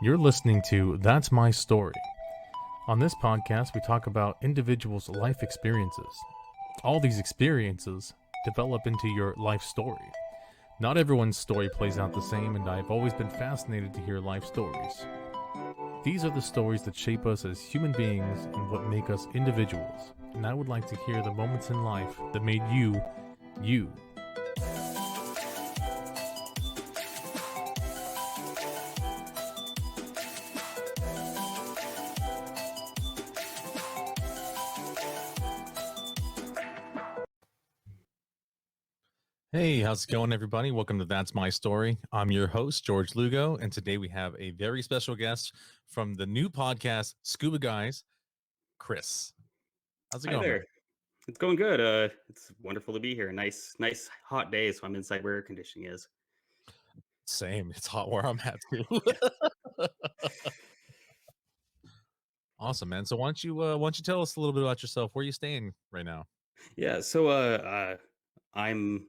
You're listening to That's My Story. On this podcast, we talk about individuals' life experiences. All these experiences develop into your life story. Not everyone's story plays out the same, and I've always been fascinated to hear life stories. These are the stories that shape us as human beings and what make us individuals. And I would like to hear the moments in life that made you, you. Hey, how's it going, everybody? Welcome to That's My Story. I'm your host, George Lugo, and today we have a very special guest from the new podcast, Scuba Guys, Chris. How's it Hi going, man? there. It's going good. It's wonderful to be here. Nice hot day, so I'm inside where air conditioning is. Same. It's hot where I'm at too. Awesome, man. So why don't you tell us a little bit about yourself? Where are you staying right now? Yeah. So, I'm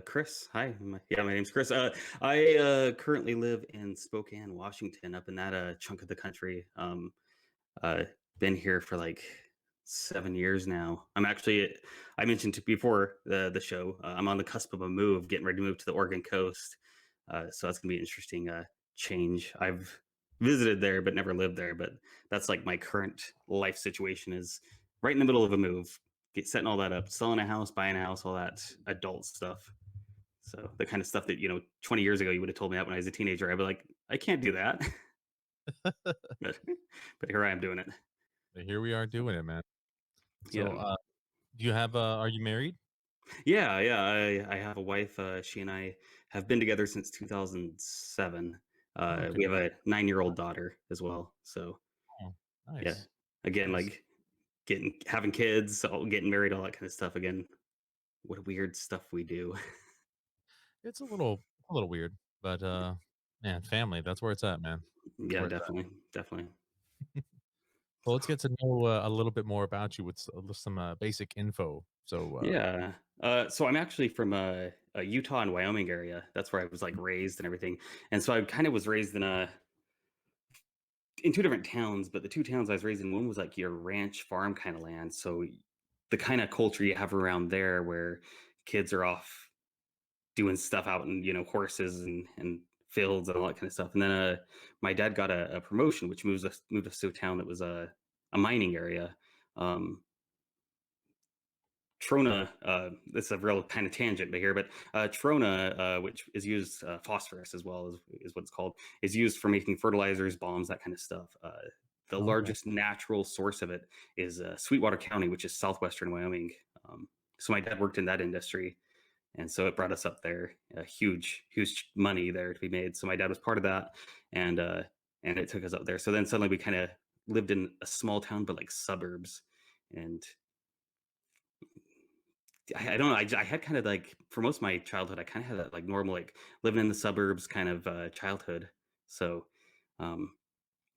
Chris. Hi. My name's Chris. I currently live in Spokane, Washington, up in that chunk of the country. Uh, been here for like 7 years now. I mentioned before the show. I'm on the cusp of a move, getting ready to move to the Oregon coast. So that's gonna be an interesting change. I've visited there but never lived there. But that's like my current life situation is right in the middle of a move, setting all that up, selling a house, buying a house, all that adult stuff. So the kind of stuff that 20 years ago you would have told me that when I was a teenager. I'd be like, I can't do that. but but here I am doing it. But here we are doing it, man. So, Yeah. do you have? Are you married? Yeah. I have a wife. She and I have been together since 2007. Oh, We have a 9-year-old daughter as well. So oh, yeah, nice, again, nice. like having kids, getting married, all that kind of stuff. Again, what weird stuff we do. It's a little weird, but man, family. That's where it's at, man. That's Yeah, where it's at. definitely. Well, let's get to know a little bit more about you with some basic info. So, Yeah. So I'm actually from a Utah and Wyoming area. That's where I was like raised and everything. And so I kind of was raised in two different towns, but the two towns I was raised in, one was like your ranch farm kind of land. So the kind of culture you have around there where kids are off doing stuff out in, horses and fields and all that kind of stuff. And then my dad got a promotion, which moved us to a town that was a mining area. Um, Trona, this is a real kind of tangent here, but Trona, which is used, phosphorus as well is what it's called, is used for making fertilizers, bombs, that kind of stuff. The okay. largest natural source of it is Sweetwater County, which is southwestern Wyoming. So my dad worked in that industry, and so it brought us up there. Huge money there to be made. So my dad was part of that, and it took us up there. So then suddenly we kind of lived in a small town, but like suburbs, and I don't know. I had kind of like for most of my childhood, I kind of had that like normal, like living in the suburbs kind of childhood. So um,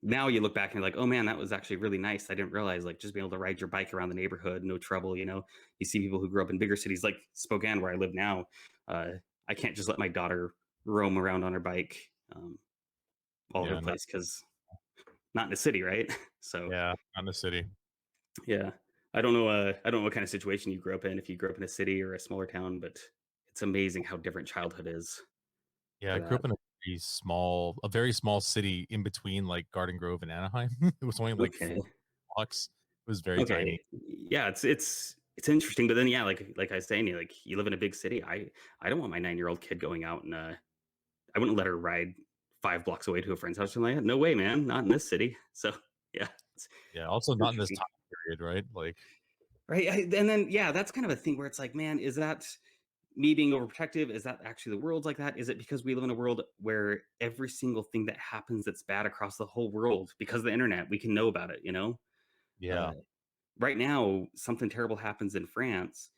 now you look back and you're like, oh man, that was actually really nice. I didn't realize like just being able to ride your bike around the neighborhood, no trouble. You see people who grew up in bigger cities like Spokane, where I live now. Uh, I can't just let my daughter roam around on her bike all over Yeah, the place because not in the city, right? So yeah, not in the city. yeah. I don't know what kind of situation you grew up in, if you grew up in a city or a smaller town, but it's amazing how different childhood is Yeah, for I grew that. up in a very small city in between like Garden Grove and Anaheim. It was only like Okay. 4 blocks. It was very tiny. Okay. Yeah, it's interesting, but then yeah, like I was saying, you live in a big city. I don't want my 9-year-old kid going out and I wouldn't let her ride 5 blocks away to a friend's house. I'm like, no way, man, not in this city. So yeah, it's Yeah, also not in this interesting. time period, right? Like, Right. And then yeah, that's kind of a thing where it's like, man, is that me being overprotective? Is that actually the world's like that? Is it because we live in a world where every single thing that happens that's bad across the whole world, because of the internet, we can know about it? yeah. Uh, right now, something terrible happens in France.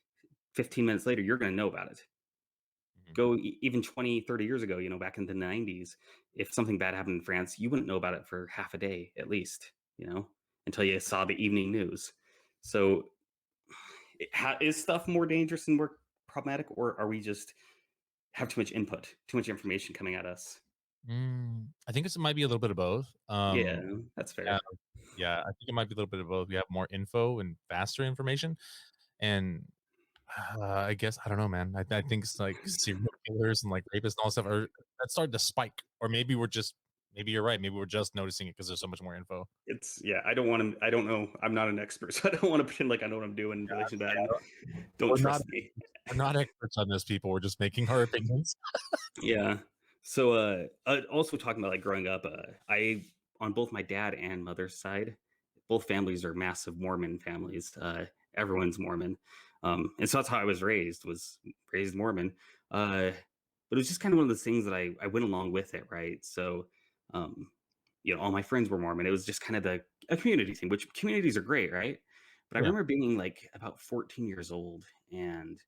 15 minutes later, you're going to know about it. Mhm. Go even 20, 30 years ago, back in the 90s, if something bad happened in France, you wouldn't know about it for half a day at least, until you saw the evening news. So is stuff more dangerous and more problematic, or are we just have too much input, too much information coming at us? I think it might be a little bit of both. Yeah, that's Yeah, fair. yeah, I think it might be a little bit of both. We have more info and faster information, and I guess I don't know, man. I think it's like serial killers and like rapists and all that stuff are that started to spike, or maybe you're right. Maybe we're just noticing it because there's so much more info. It's yeah. I don't want to. I don't know. I'm not an expert, so I don't want to pretend like I know what I'm doing in Yeah, relation to that. And yeah, don't we're not trust me. we're not experts on this, people. We're just making our opinions. Yeah. So, also talking about like growing up, I on both my dad and mother's side, both families are massive Mormon families. Everyone's Mormon, and so that's how I was raised. Was raised Mormon, but it was just kind of one of those things that I went along with it, right? So, um, all my friends were Mormon. It was just kind of a community thing, which communities are great, right? But I Yeah, remember being like about 14 years old and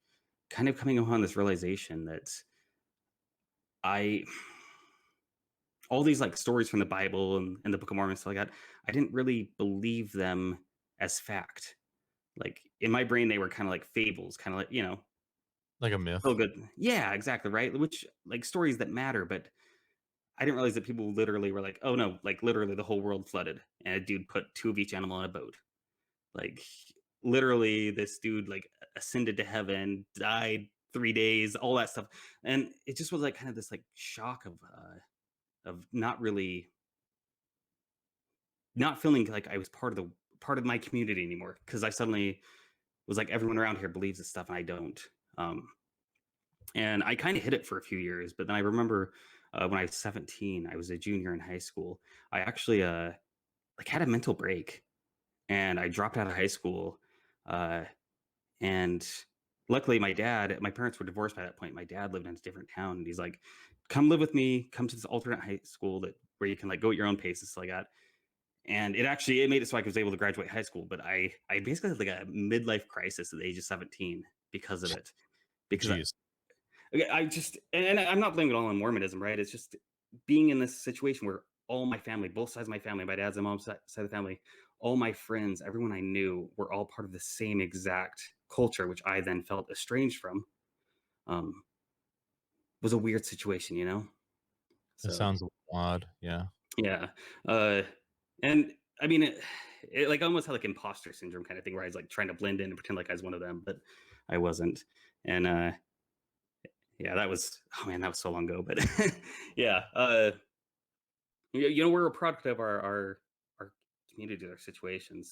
kind of coming upon this realization that I all these like stories from the Bible and the Book of Mormon and stuff like that, I didn't really believe them as fact. Like in my brain, they were kind of like fables, kind of like, like a feel myth, good. Yeah, exactly. Right. Which like stories that matter. But I didn't realize that people literally were like, oh no, like literally the whole world flooded and a dude put two of each animal in a boat. Like literally this dude like ascended to heaven, died 3 days, all that stuff. And it just was like kind of this like shock of not feeling like I was part of my community anymore because I suddenly was like everyone around here believes this stuff and I don't. Um, and I kind of hid it for a few years, but then I remember when I was 17, I was a junior in high school. I actually like had a mental break and I dropped out of high school. Uh, and luckily, my parents were divorced by that point. My dad lived in a different town, and he's like, "Come live with me. Come to this alternate high school that where you can like go at your own pace." It's like that. And it made it so I was able to graduate high school, but I basically had like a midlife crisis at the age of 17 because of it. Because jeez. I just and I'm not blaming it all on Mormonism, right? It's just being in this situation where all my family, both sides of my family, my dad's and mom's side of the family, all my friends, everyone I knew were all part of the same exact culture, which I then felt estranged from. Um, was a weird situation, you know? It So sounds a little odd. Yeah, yeah. Uh, and I mean, it like almost had like imposter syndrome kind of thing where I was like trying to blend in and pretend like I was one of them, but I wasn't. And yeah, oh man, that was so long ago. But yeah, we're a product of our community, our situations.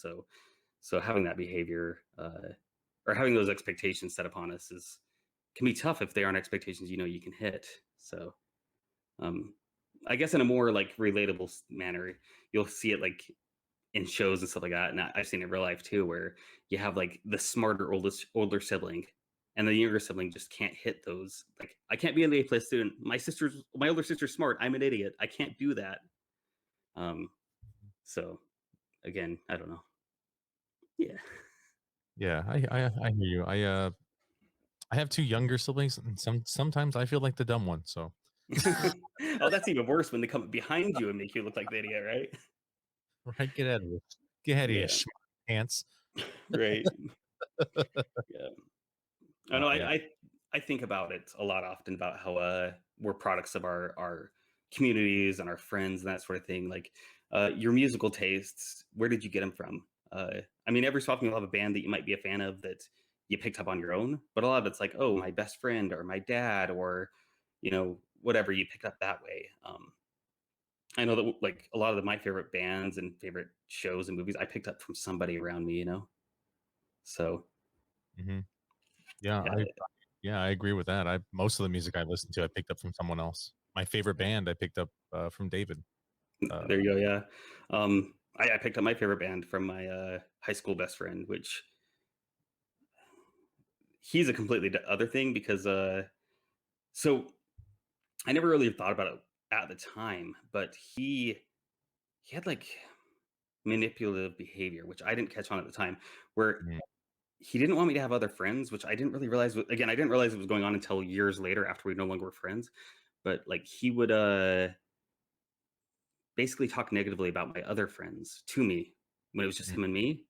So having that behavior or having those expectations set upon us is can be tough if they aren't expectations you can hit. So um, I guess in a more like relatable manner, you'll see it like in shows and stuff like that. And I've seen it in real life too, where you have like the smarter older sibling, and the younger sibling just can't hit those. Like, I can't be an A plus student. My older sister's smart. I'm an idiot. I can't do that. Um, so again, I don't know. Yeah. yeah. I hear you. I have two younger siblings, and sometimes I feel like the dumb one. So Oh, that's even worse when they come behind you and make you look like the idiot, right? right, get out of here, get out of here, Yeah. smart pants. Right. Yeah. I know. Yeah. I think about it a lot often about how we're products of our communities and our friends and that sort of thing. Like your musical tastes, where did you get them from? I mean, every so often you'll have a band that you might be a fan of that you picked up on your own, but a lot of it's like, oh, my best friend or my dad or whatever you picked up that way. I know that like a lot of my favorite bands and favorite shows and movies I picked up from somebody around me. So hmm Yeah, yeah, I agree with that. I Most of the music I listen to, I picked up from someone else. My favorite band, I picked up from David. there you go. Yeah. I picked up my favorite band from my high school best friend, which he's a completely other thing because so I never really thought about it at the time, but he had like manipulative behavior, which I didn't catch on at the time, where Mhm. he didn't want me to have other friends, which I didn't really realize. Again, I didn't realize it was going on until years later after we no longer were friends. But like he would basically talk negatively about my other friends to me when it was just Mhm. him and me,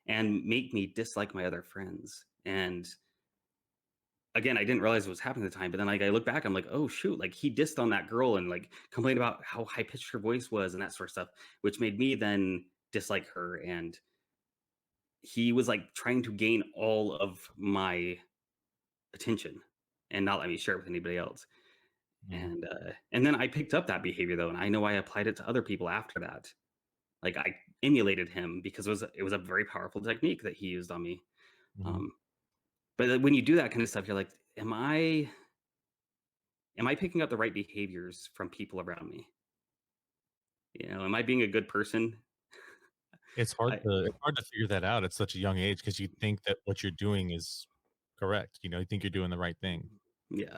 and make me dislike my other friends. And again, I didn't realize what was happening at the time, but then like I look back, I'm like, oh shoot, like he dissed on that girl and like complained about how high pitched her voice was and that sort of stuff, which made me then dislike her. And he was like trying to gain all of my attention and not let me share it with anybody else. Mm. And then I picked up that behavior though, and I know I applied it to other people after that. Like I emulated him because it was a very powerful technique that he used on me. Mhm. Um, but when you do that kind of stuff, you're like, am I picking up the right behaviors from people around me? Am I being a good person? I It's hard to figure that out at such a young age because you think that what you're doing is correct, you think you're doing the right thing. yeah.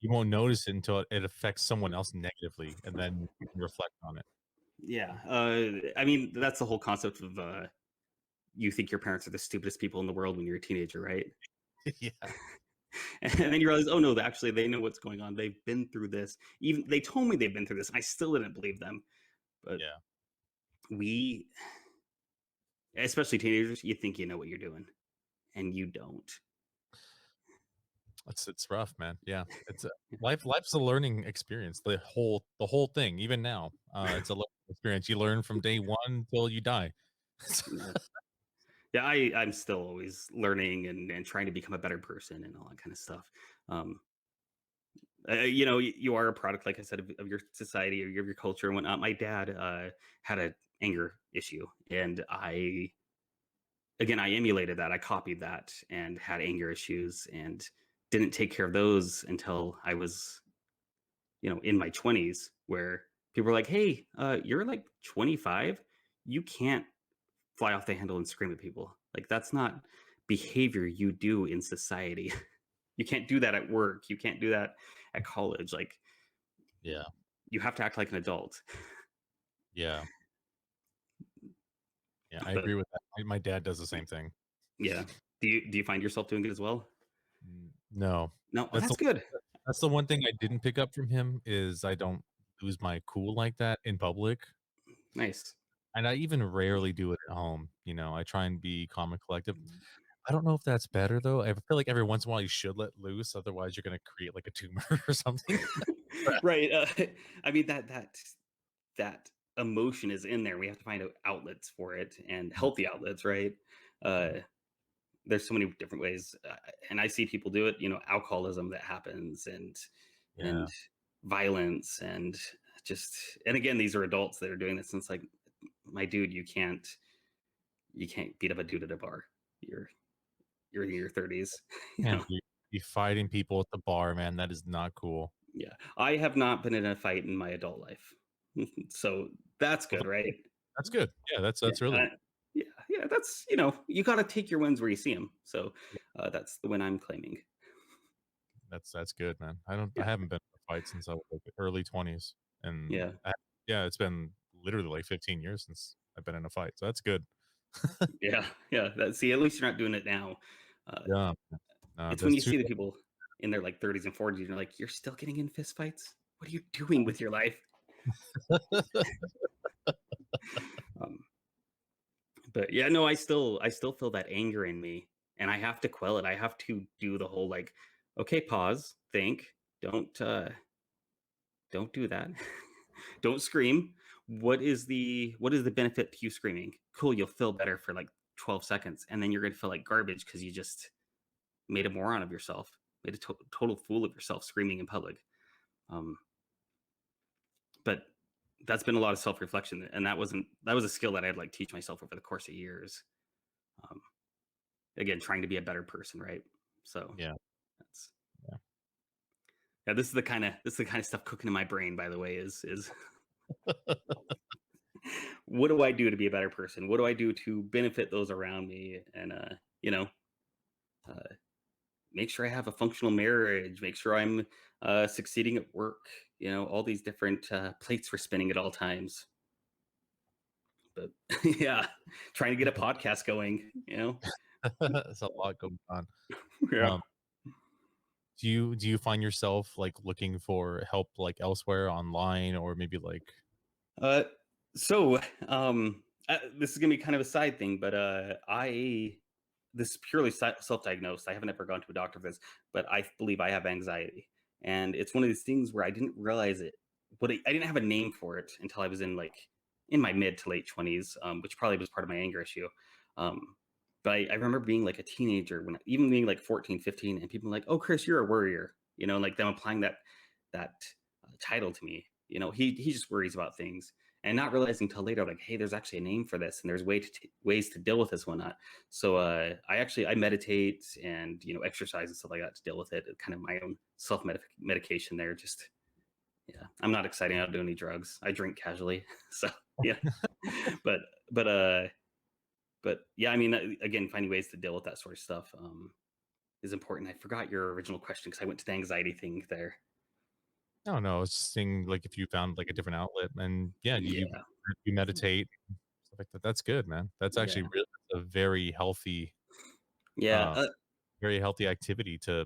You won't notice it until it affects someone else negatively, and then you can reflect on it. Yeah. I mean, that's the whole concept of you think your parents are the stupidest people in the world when you're a teenager, right? Yeah, And then you realize, oh no, actually they know what's going on. They've been through this. Even they told me they've been through this. And I still didn't believe them. But yeah. we, especially teenagers, you think you know what you're doing, and you don't. It's rough, man. Yeah, it's a life's a learning experience. The whole thing, even now, it's a learning experience. You learn from day one till you die. Yeah. Yeah, I'm still always learning and trying to become a better person and all that kind of stuff. Um, you are a product, like I said, of your society or your culture and whatnot. My dad had an anger issue, and I emulated that. I copied that and had anger issues and didn't take care of those until I was, in my 20s, where people were like, "Hey, you're like 25. You can't fly off the handle and scream at people. Like that's not behavior you do in society. You can't do that at work. You can't do that at college. Like Yeah, you have to act like an adult." yeah, yeah. I But agree with that. My dad does the same thing. yeah, do you find yourself doing it as well? No, No, oh, that's the that's good. that's the one thing I didn't pick up from him is I don't lose my cool like that in public, Nice. and I even rarely do it at home. I try and be calm and collective. I don't know if that's better though. I feel like every once in a while you should let loose, otherwise you're gonna create like a tumor or something. Right. I mean that emotion is in there. We have to find outlets for it and healthy outlets, right? Uh, there's so many different ways, and I see people do it. Alcoholism that happens, and Yeah, violence, and again, these are adults that are doing this. And it's like, my dude, you can't beat up a dude at a bar. You're you're in your 30s. you know. can't be fighting people at the bar, man. That is not cool. Yeah, I have not been in a fight in my adult life, so that's Well, good, right? that's good. Yeah, that's Yeah, that's really yeah, yeah. That's you got to take your wins where you see them. So yeah, that's the win I'm claiming. that's good, man. I Yeah, haven't been in a fight since I was like early 20s, and yeah, yeah, it's been literally like 15 years since I've been in a fight. So that's good. yeah, yeah. See, at least you're not doing it now. Uh, Yeah, no, it's when that's you too. see the people in their like 30s and 40s, and you're like, you're still getting in fist fights. What are you doing with your life? Um, but yeah, no, I still feel that anger in me, and I have to quell it. I have to do the whole like, okay, pause, think, don't do that. Don't scream. What is the benefit to you screaming? Cool, you'll feel better for like 12 seconds, and then you're gonna feel like garbage because you just made a moron of yourself, made a total fool of yourself screaming in public. Um, but that's been a lot of self-reflection, and that was a skill that I had to like teach myself over the course of years. Um, again, trying to be a better person, right? So Yeah, that's yeah. yeah. This is the kind of stuff cooking in my brain. By the way, is what do I do to be a better person? What do I do to benefit those around me? And you know, uh, make sure I have a functional marriage. Make sure I'm succeeding at work. All these different plates for spinning at all times. But yeah, trying to get a podcast going. There's a lot going on. Yeah. Um, do you find yourself like looking for help like elsewhere online or maybe like Uh, so this is gonna be kind of a side thing, but I this is purely self-diagnosed. I haven't ever gone to a doctor for this, but I believe I have anxiety, and it's one of these things where I didn't realize it. But I didn't have a name for it until I was in my mid to late 20s, which probably was part of my anger issue. Um, but I remember being like a teenager, when even being like 14, 15, and people were like, "Oh, Chris, you're a worrier," like them applying that title to me. He just worries about things, and not realizing until later, like, hey, there's actually a name for this, and there's ways to deal with this one. So I meditate and exercise and stuff like that to deal with it. Kind of my own self medication there. Just yeah, I'm not exciting. I don't do any drugs. I drink casually, so yeah. but but uh but yeah, I mean, again, finding ways to deal with that sort of stuff is important. I forgot your original question because I went to the anxiety thing there. I don't know. I was just saying, like, if you found like a different outlet, and yeah, Yeah, you meditate, stuff like that. That's good, man. That's actually yeah, really a yeah. uh, very healthy activity to,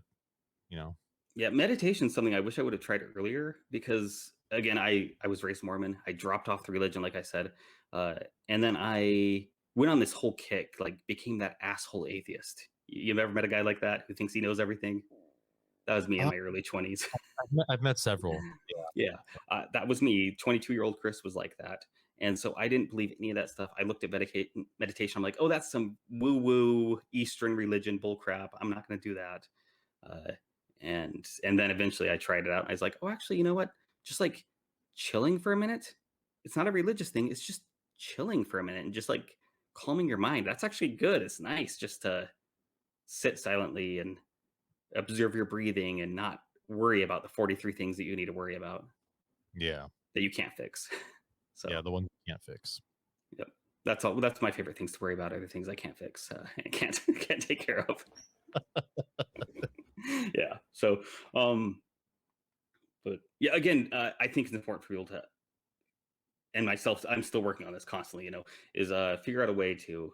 you know. Yeah, meditation is something I wish I would have tried earlier because again, I was raised Mormon. I dropped off the religion, like I said, and then I went on this whole kick, like became that asshole atheist. You've ever met a guy like that who thinks he knows everything? That was me in Uh, my early 20s. I've met several. Yeah, that was me. 22-year-old Chris was like that, and so I didn't believe any of that stuff. I looked at meditation. I'm like, oh, that's some woo woo Eastern religion bullcrap. I'm not going to do that. Uh, and then eventually I tried it out. And I was like, oh, actually, you know what? Just like chilling for a minute. It's not a religious thing. It's just chilling for a minute and just like calming your mind. That's actually good. It's nice just to sit silently and observe your breathing and not worry about the 43 things that you need to worry about Yeah. that you can't fix. Yeah. So, The one you can't fix. yep. That's all. That's my favorite things to worry about. Other things I can't fix. I can't take care of. Yeah. So, um, but yeah, again, I think it's important for people to, and myself, I'm still working on this constantly. Is figure out a way to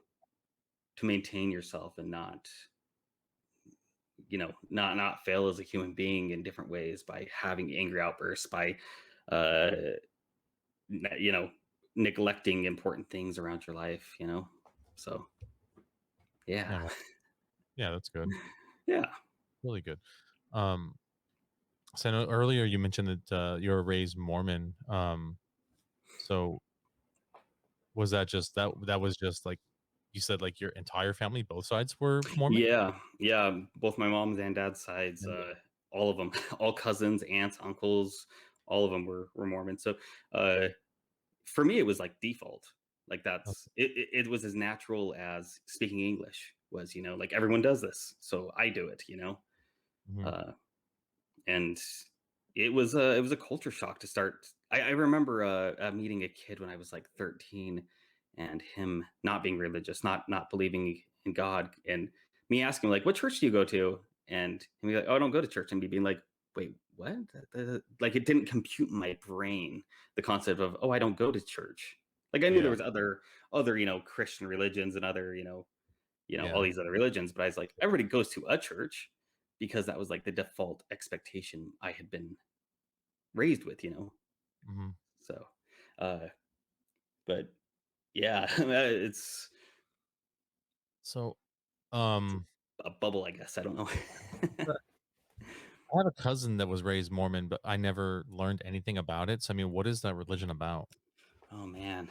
maintain yourself and not fail as a human being in different ways by having angry outbursts, by uh, you know neglecting important things around your life. So yeah, Yeah, man. Yeah, that's good. yeah, Really good. Um, so I know earlier you mentioned that you were raised Mormon. So was that just that was just like you said, like your entire family, both sides were Mormon? yeah. Both my mom's and dad's sides, Yeah. all of them, all cousins, aunts, uncles, all of them were Mormon. So uh, for me, it was like default. Like it was as natural as speaking English was. Like everyone does this, so I do it. Mhm. Uh, and it was a culture shock to start. I remember meeting a kid when I was like 13, and him not being religious, not believing in God, and me asking him, like, "What church do you go to?" And him being like, "Oh, I don't go to church," and me being like, "Wait, what?" Like it didn't compute in my brain the concept of, "Oh, I don't go to church." Like I knew there Yeah. was other Christian religions and other all Yeah. these other religions, but I was like, everybody goes to a church because that was like the default expectation I had been raised with. Mhm. So, uh, but yeah, it's So, it's um, a bubble, I guess. I don't know. I have a cousin that was raised Mormon, but I never learned anything about it. So, I mean, what is that religion about? Oh man,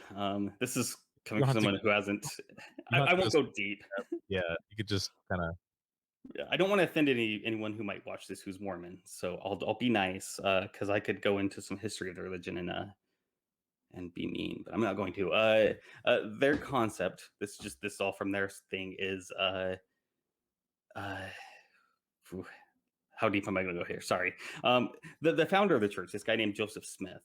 this is You coming don't from have to. someone who hasn't. You I, don't have I to won't just. go deep. Yeah, you could just kind of. Yeah, I don't want to offend anyone who might watch this who's Mormon, so I'll be nice because I could go into some history of the religion and be mean, but I'm not going to. Their concept, this is all from their thing, is uh, phew, how deep am I going to go here? Sorry. The founder of the church, this guy named Joseph Smith,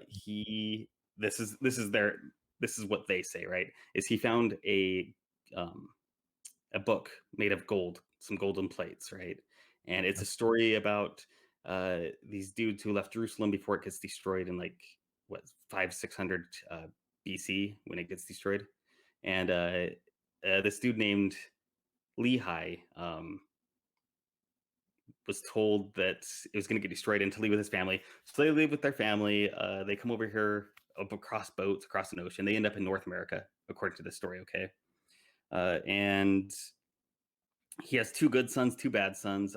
he this is what they say, right? Is he found um, a book made of gold, some golden plates, right? And it's a story about these dudes who left Jerusalem before it gets destroyed in like what 500-600 BC when it gets destroyed. And this dude named Lehi was told that it was going to get destroyed and to leave with his family. So they leave with their family. They come over here up across boats, across an ocean. They end up in North America, according to this story. Okay, and he has two good sons, two bad sons.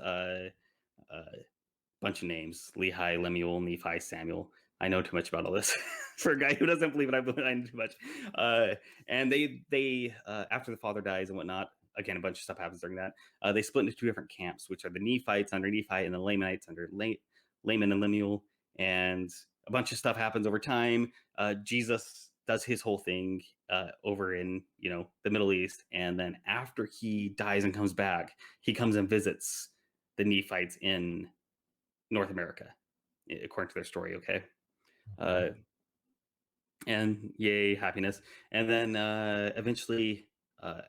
Bunch of names: Lehi, Lemuel, Nephi, Samuel. I know too much about all this for a guy who doesn't believe it. I know too much. And they after the father dies and whatnot, again a bunch of stuff happens during that. They split into two different camps, which are the Nephites under Nephi and the Lamanites under Laman and Lemuel. And a bunch of stuff happens over time. Jesus does his whole thing over in the Middle East, and then after he dies and comes back, he comes and visits the Nephites in North America, according to their story. Okay. Okay. And yay, happiness. And then eventually a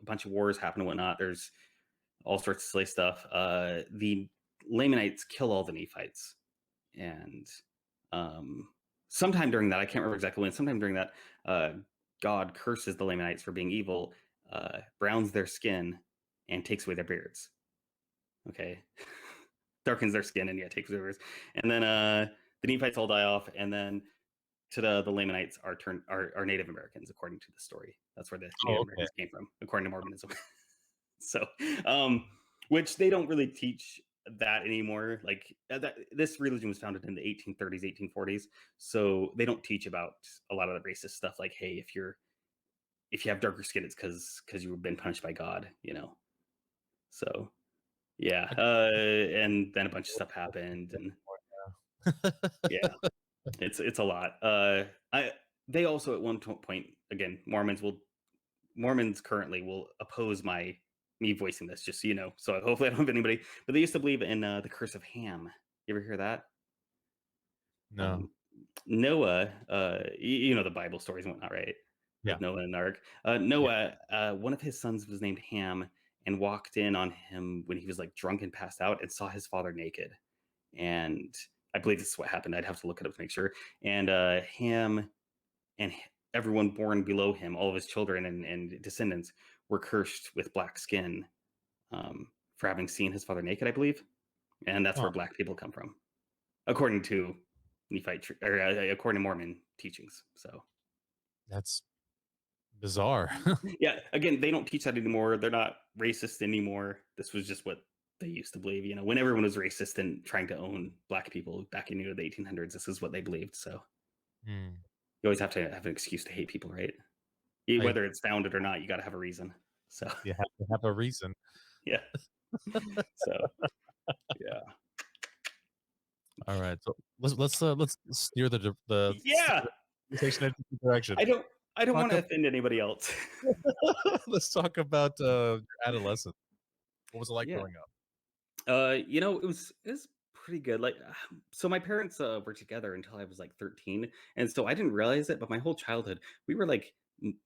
bunch of wars happen and whatnot. There's all sorts of silly stuff. The Lamanites kill all the Nephites. And sometime during that, I can't remember exactly when, sometime during that, God curses the Lamanites for being evil, browns their skin, and takes away their beards. Okay. Darkens their skin and takes their beards. And then the Nephites all die off, and then to the Lamanites are Native Americans, according to the story. That's where the Native Americans came from, according to Mormonism. So, which they don't really teach that anymore. Like this religion was founded in the 1830s, 1840s, so they don't teach about a lot of the racist stuff. Like, hey, if you have darker skin, it's because you've been punished by God, So, yeah, and then a bunch of stuff happened, and yeah, it's a lot. They also at one point, again, Mormons currently will oppose me voicing this, just so you know. So hopefully I don't have anybody, but they used to believe in the curse of Ham. You ever hear that? No. Noah, you know the Bible stories and whatnot, right? Yeah. With Noah and the ark. Noah, one of his sons was named Ham, and walked in on him when he was like drunk and passed out, and saw his father naked. And I believe this is what happened. I'd have to look it up to make sure. And Ham and everyone born below him, all of his children and descendants, were cursed with black skin for having seen his father naked, I believe. And that's where black people come from, according to according to Mormon teachings. So that's bizarre. yeah, again, they don't teach that anymore. They're not racist anymore. This was just what they used to believe. When everyone was racist and trying to own black people back in the 1800s, this is what they believed. So you always have to have an excuse to hate people, right? Whether it's founded or not, you got to have a reason. So you have to have a reason. Yeah. So yeah. All right. So let's steer the conversation in a different direction. I don't want to offend anybody else. Let's talk about your adolescence. What was it like growing up? It was pretty good. Like, so my parents were together until I was like 13, and so I didn't realize it, but my whole childhood we were like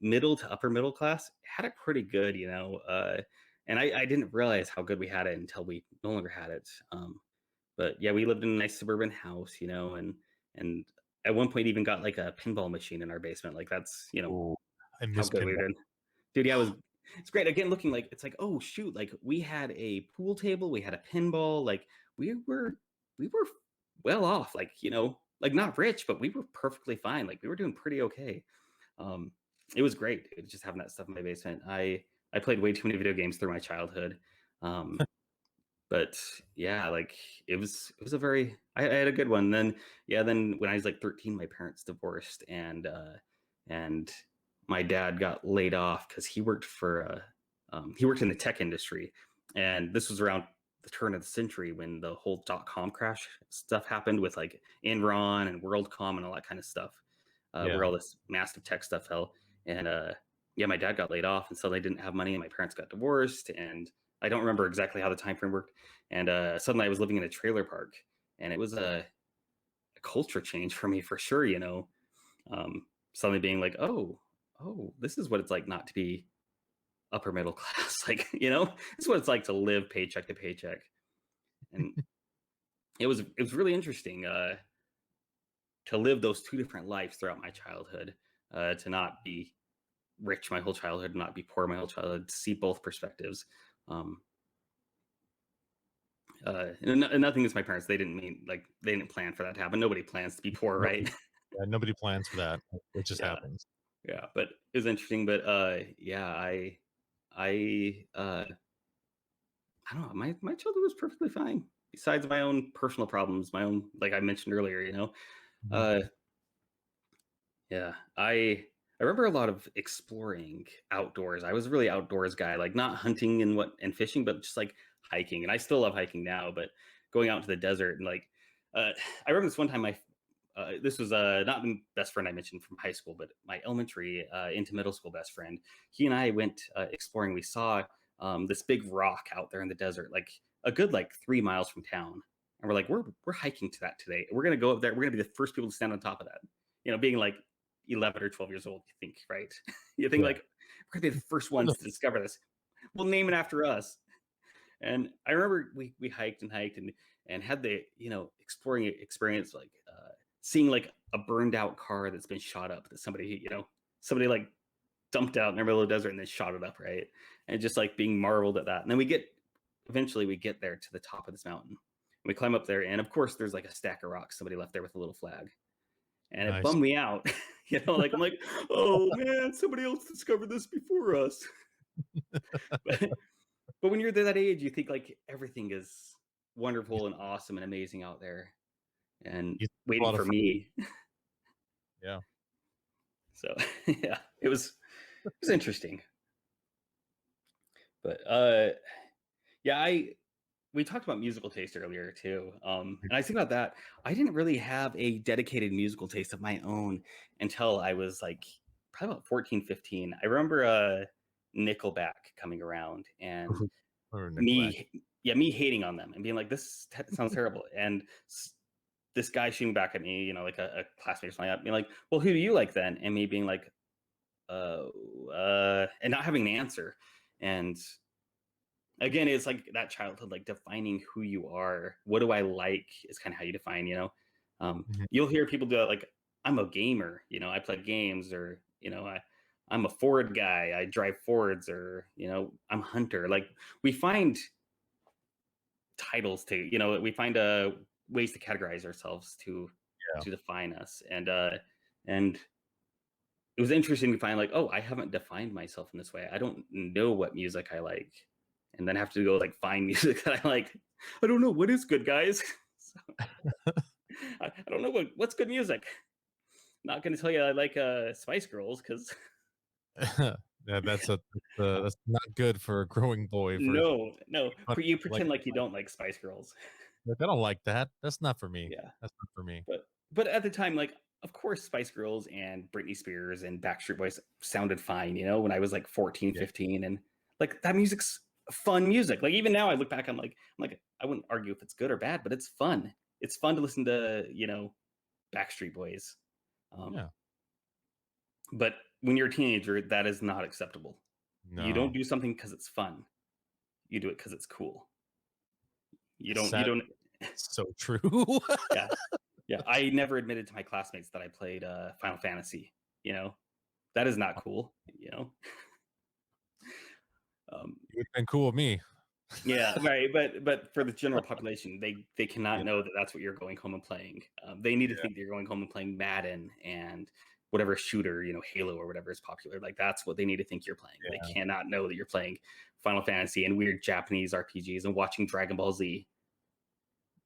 middle to upper middle class, had it pretty good, and I didn't realize how good we had it until we no longer had it. But yeah, we lived in a nice suburban house, and at one point even got like a pinball machine in our basement. Like that's Ooh, I how miss good we pinball. were doing. Dude, yeah, it's great. Again, looking like it's like, oh shoot, like we had a pool table, we had a pinball, like we were well off, like like not rich, but we were perfectly fine. Like we were doing pretty okay. It was great, dude, just having that stuff in my basement. I played way too many video games through my childhood. But yeah, like it was a very I had a good one. Then when I was like 13, my parents divorced, and my dad got laid off because he worked in the tech industry, and this was around the turn of the century when the whole .com crash stuff happened with like Enron and WorldCom and all that kind of stuff, where all this massive tech stuff fell. And my dad got laid off, and so they didn't have money, and my parents got divorced, and I don't remember exactly how the time frame worked. And suddenly I was living in a trailer park, and it was a culture change for me for sure. Suddenly being like, oh, this is what it's like not to be upper middle class. Like, this is what it's like to live paycheck to paycheck. And it was really interesting to live those two different lives throughout my childhood, to not be rich my whole childhood, not be poor my whole childhood, to see both perspectives. And nothing against my parents. They didn't plan for that to happen. Nobody plans to be poor, right? Yeah, nobody plans for that. It just happens. Yeah, but it was interesting. But I I don't know. My childhood was perfectly fine. Besides my own personal problems, my own, like I mentioned earlier, Mhm. uh, yeah, I remember a lot of exploring outdoors. I was a really outdoors guy, like not hunting and fishing, but just like hiking. And I still love hiking now, but going out into the desert and like, I remember this one time this was not the best friend I mentioned from high school, but my elementary into middle school best friend. He and I went exploring. We saw this big rock out there in the desert, like a good like 3 miles from town. And we're like, we're hiking to that today. We're gonna go up there. We're gonna be the first people to stand on top of that. Being like 11 or 12 years old, you think, right? You think Yeah. like we're gonna be the first ones to discover this. We'll name it after us. And I remember we hiked and hiked and had the exploring experience, like seeing like a burned out car that's been shot up, that somebody like dumped out in the middle of the desert and then shot it up, right? And just like being marveled at that. And then eventually we get there to the top of this mountain. And we climb up there, and of course there's like a stack of rocks somebody left there with a little flag, and it Nice. bummed me out. Like I'm like, oh man, somebody else discovered this before us. but, but when you're that age, you think like everything is You wonderful and awesome and amazing out there and you a waiting lot of for fun. me. Yeah. So yeah, it was interesting. But yeah, I we talked about musical taste earlier too. And I think about that. I didn't really have a dedicated musical taste of my own until I was like probably about 14, 15. I remember Nickelback coming around and Or Nickelback. me hating on them and being like, this sounds terrible. And this guy shooting back at me, like a classmate or something, being like, well, who do you like then? And me being like, and not having an answer. And again, it's like that childhood, like defining who you are. What do I like is kind of how you define. Mhm. You'll hear people do it like, I'm a gamer, I play games, or I'm a Ford guy, I drive Fords, or I'm Hunter. Like we find titles we find ways to categorize ourselves Yeah. to define us. And it was interesting to find like, oh, I haven't defined myself in this way. I don't know what music I like, and then have to go like find music that I like. I don't know what is good, guys. So, I don't know what's good music. Not going to tell you I like Spice Girls, because Yeah, that's not good for a growing boy for no, but you like pretend like you don't like Spice Girls. like, I don't like that. That's not for me. Yeah, That's not for me. but at the time, like, of course Spice Girls and Britney Spears and Backstreet Boys sounded fine, when I was like 14, Yeah. 15, and like that music's fun music. Like even now I look back, I'm like I wouldn't argue if it's good or bad, but it's fun. It's fun to listen to, Backstreet Boys. um, Yeah. but when you're a teenager, that is not acceptable. You don't No. do something because it's fun. You do it because it's cool. You Sad. don't. So true. Yeah, yeah, I never admitted to my classmates that I played Final Fantasy. You know, that is not cool. Um, It would've been cool with me. yeah, right. But for the general population, they cannot Yeah. know that that's what you're going home and playing. They need to Yeah. think that you're going home and playing Madden and whatever shooter, Halo or whatever is popular. Like that's what they need to think you're playing. They Yeah. cannot know that you're playing Final Fantasy and weird Japanese RPGs and watching Dragon Ball Z.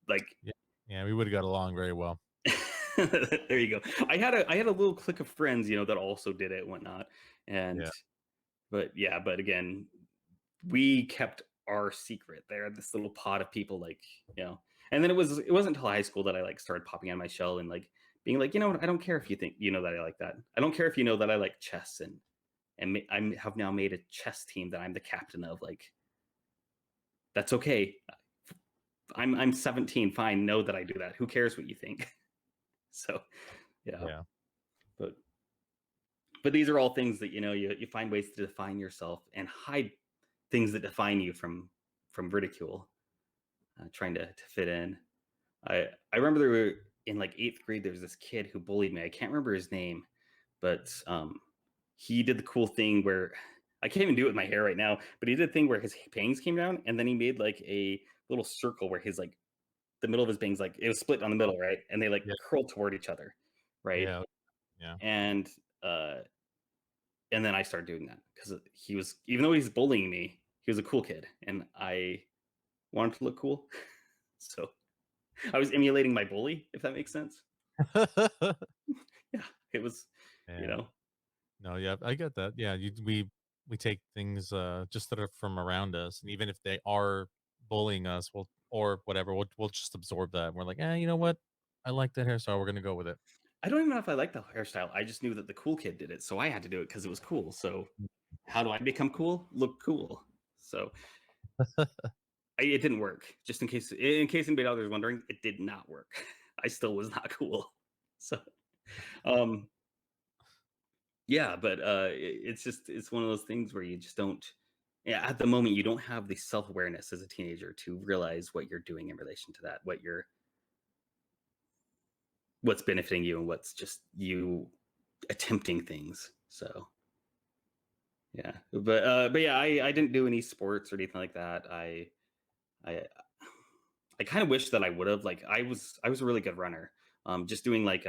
Like Yeah. Yeah, we would've got along very well. there you go. I had a little clique of friends, that also did it and whatnot. And Yeah. but again, we kept our secret there, this little pod of people, like, and then it wasn't until high school that I like started popping out of my shell and like being like, what, I don't care if you think that I like that. I don't care if you know that I like chess, and I have now made a chess team that I'm the captain of. Like, that's okay. I'm 17, fine, know that I do that. Who cares what you think? So yeah. Yeah. But these are all things that you find ways to define yourself and hide things that define you from ridicule, trying to fit in. I remember there were in like eighth grade. There was this kid who bullied me. I can't remember his name, but he did the cool thing where I can't even do it with my hair right now. But he did a thing where his bangs came down, and then he made like a little circle where his like the middle of his bangs, like it was split on the middle, right? And they like Yeah. curled toward each other, right? Yeah. Yeah. And uh, and then I started doing that because he was, even though he's bullying me, he was a cool kid, and I wanted to look cool. So I was emulating my bully, if that makes sense. Yeah, it was, you Yeah. know. No, yeah, I get that. Yeah, we take things just that are from around us, and even if they are bullying us, we'll or whatever, we'll just absorb that. We're like, you know what? I like that hairstyle. We're gonna go with it. I don't even know if I like the hairstyle. I just knew that the cool kid did it, so I had to do it because it was cool. So how do I become cool? Look cool. So it didn't work. Just in case anybody out there is wondering, it did not work. I still was not cool. So um yeah, but it's one of those things where you just don't, yeah, at the moment you don't have the self-awareness as a teenager to realize what you're doing in relation to that, what's benefiting you and what's just you attempting things. So yeah, but yeah, I didn't do any sports or anything like that. I I kind of wish that I would have. Like I was a really good runner. Just doing like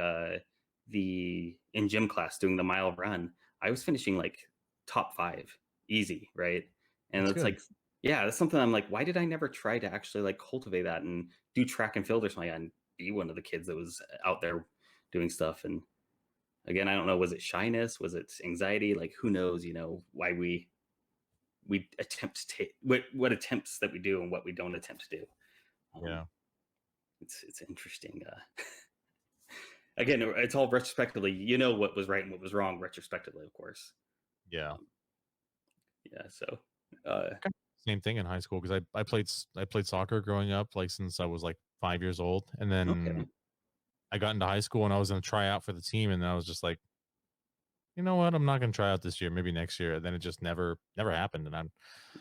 the in gym class doing the mile run. I was finishing like top 5 easy, right? And That's it's good. like, yeah, that's something I'm like, why did I never try to actually like cultivate that and do track and field or something and be one of the kids that was out there doing stuff? And again, I don't know, was it shyness? Was it anxiety? Like who knows, why we attempt to what attempts that we do and what we don't attempt to do. Um, Yeah, it's interesting. Again, it's all retrospectively. What was right and what was wrong retrospectively, of course. yeah. Um, yeah. So, uh, Kinda same thing in high school because I played soccer growing up, like since I was like 5 years old, and then okay. I got into high school and I was gonna try out for the team, and then I was just like, you know what, I'm not gonna try out this year, maybe next year. And then it just never happened, and I'm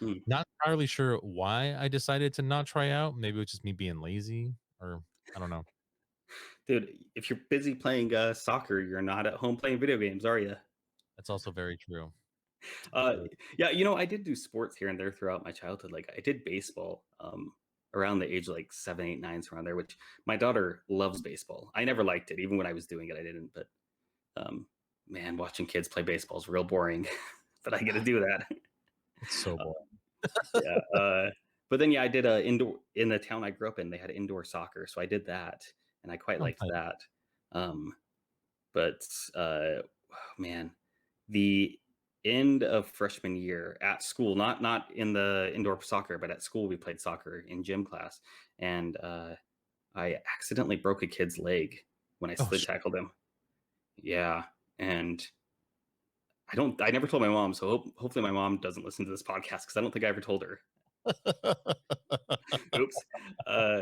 Mm. not entirely sure why I decided to not try out. Maybe it was just me being lazy, or I don't know. Dude, if you're busy playing soccer, you're not at home playing video games, are you? That's also very true. Uh, Very yeah, I did do sports here and there throughout my childhood. Like I did baseball around the age of like 7, 8, 9, around there. Which my daughter loves baseball. I never liked it, even when I was doing it. I didn't. But um, man, watching kids play baseball is real boring. But I get to do that. It's so Uh, boring. yeah. But then, yeah, I did indoor in the town I grew up in. They had indoor soccer, so I did that, and I quite Oh, liked that. Um, but man, the end of freshman year at school, not in the indoor soccer, but at school we played soccer in gym class, and I accidentally broke a kid's leg when I oh, slid tackled him. Yeah, and I never told my mom, so hopefully my mom doesn't listen to this podcast because I don't think I ever told her. Oops. Uh,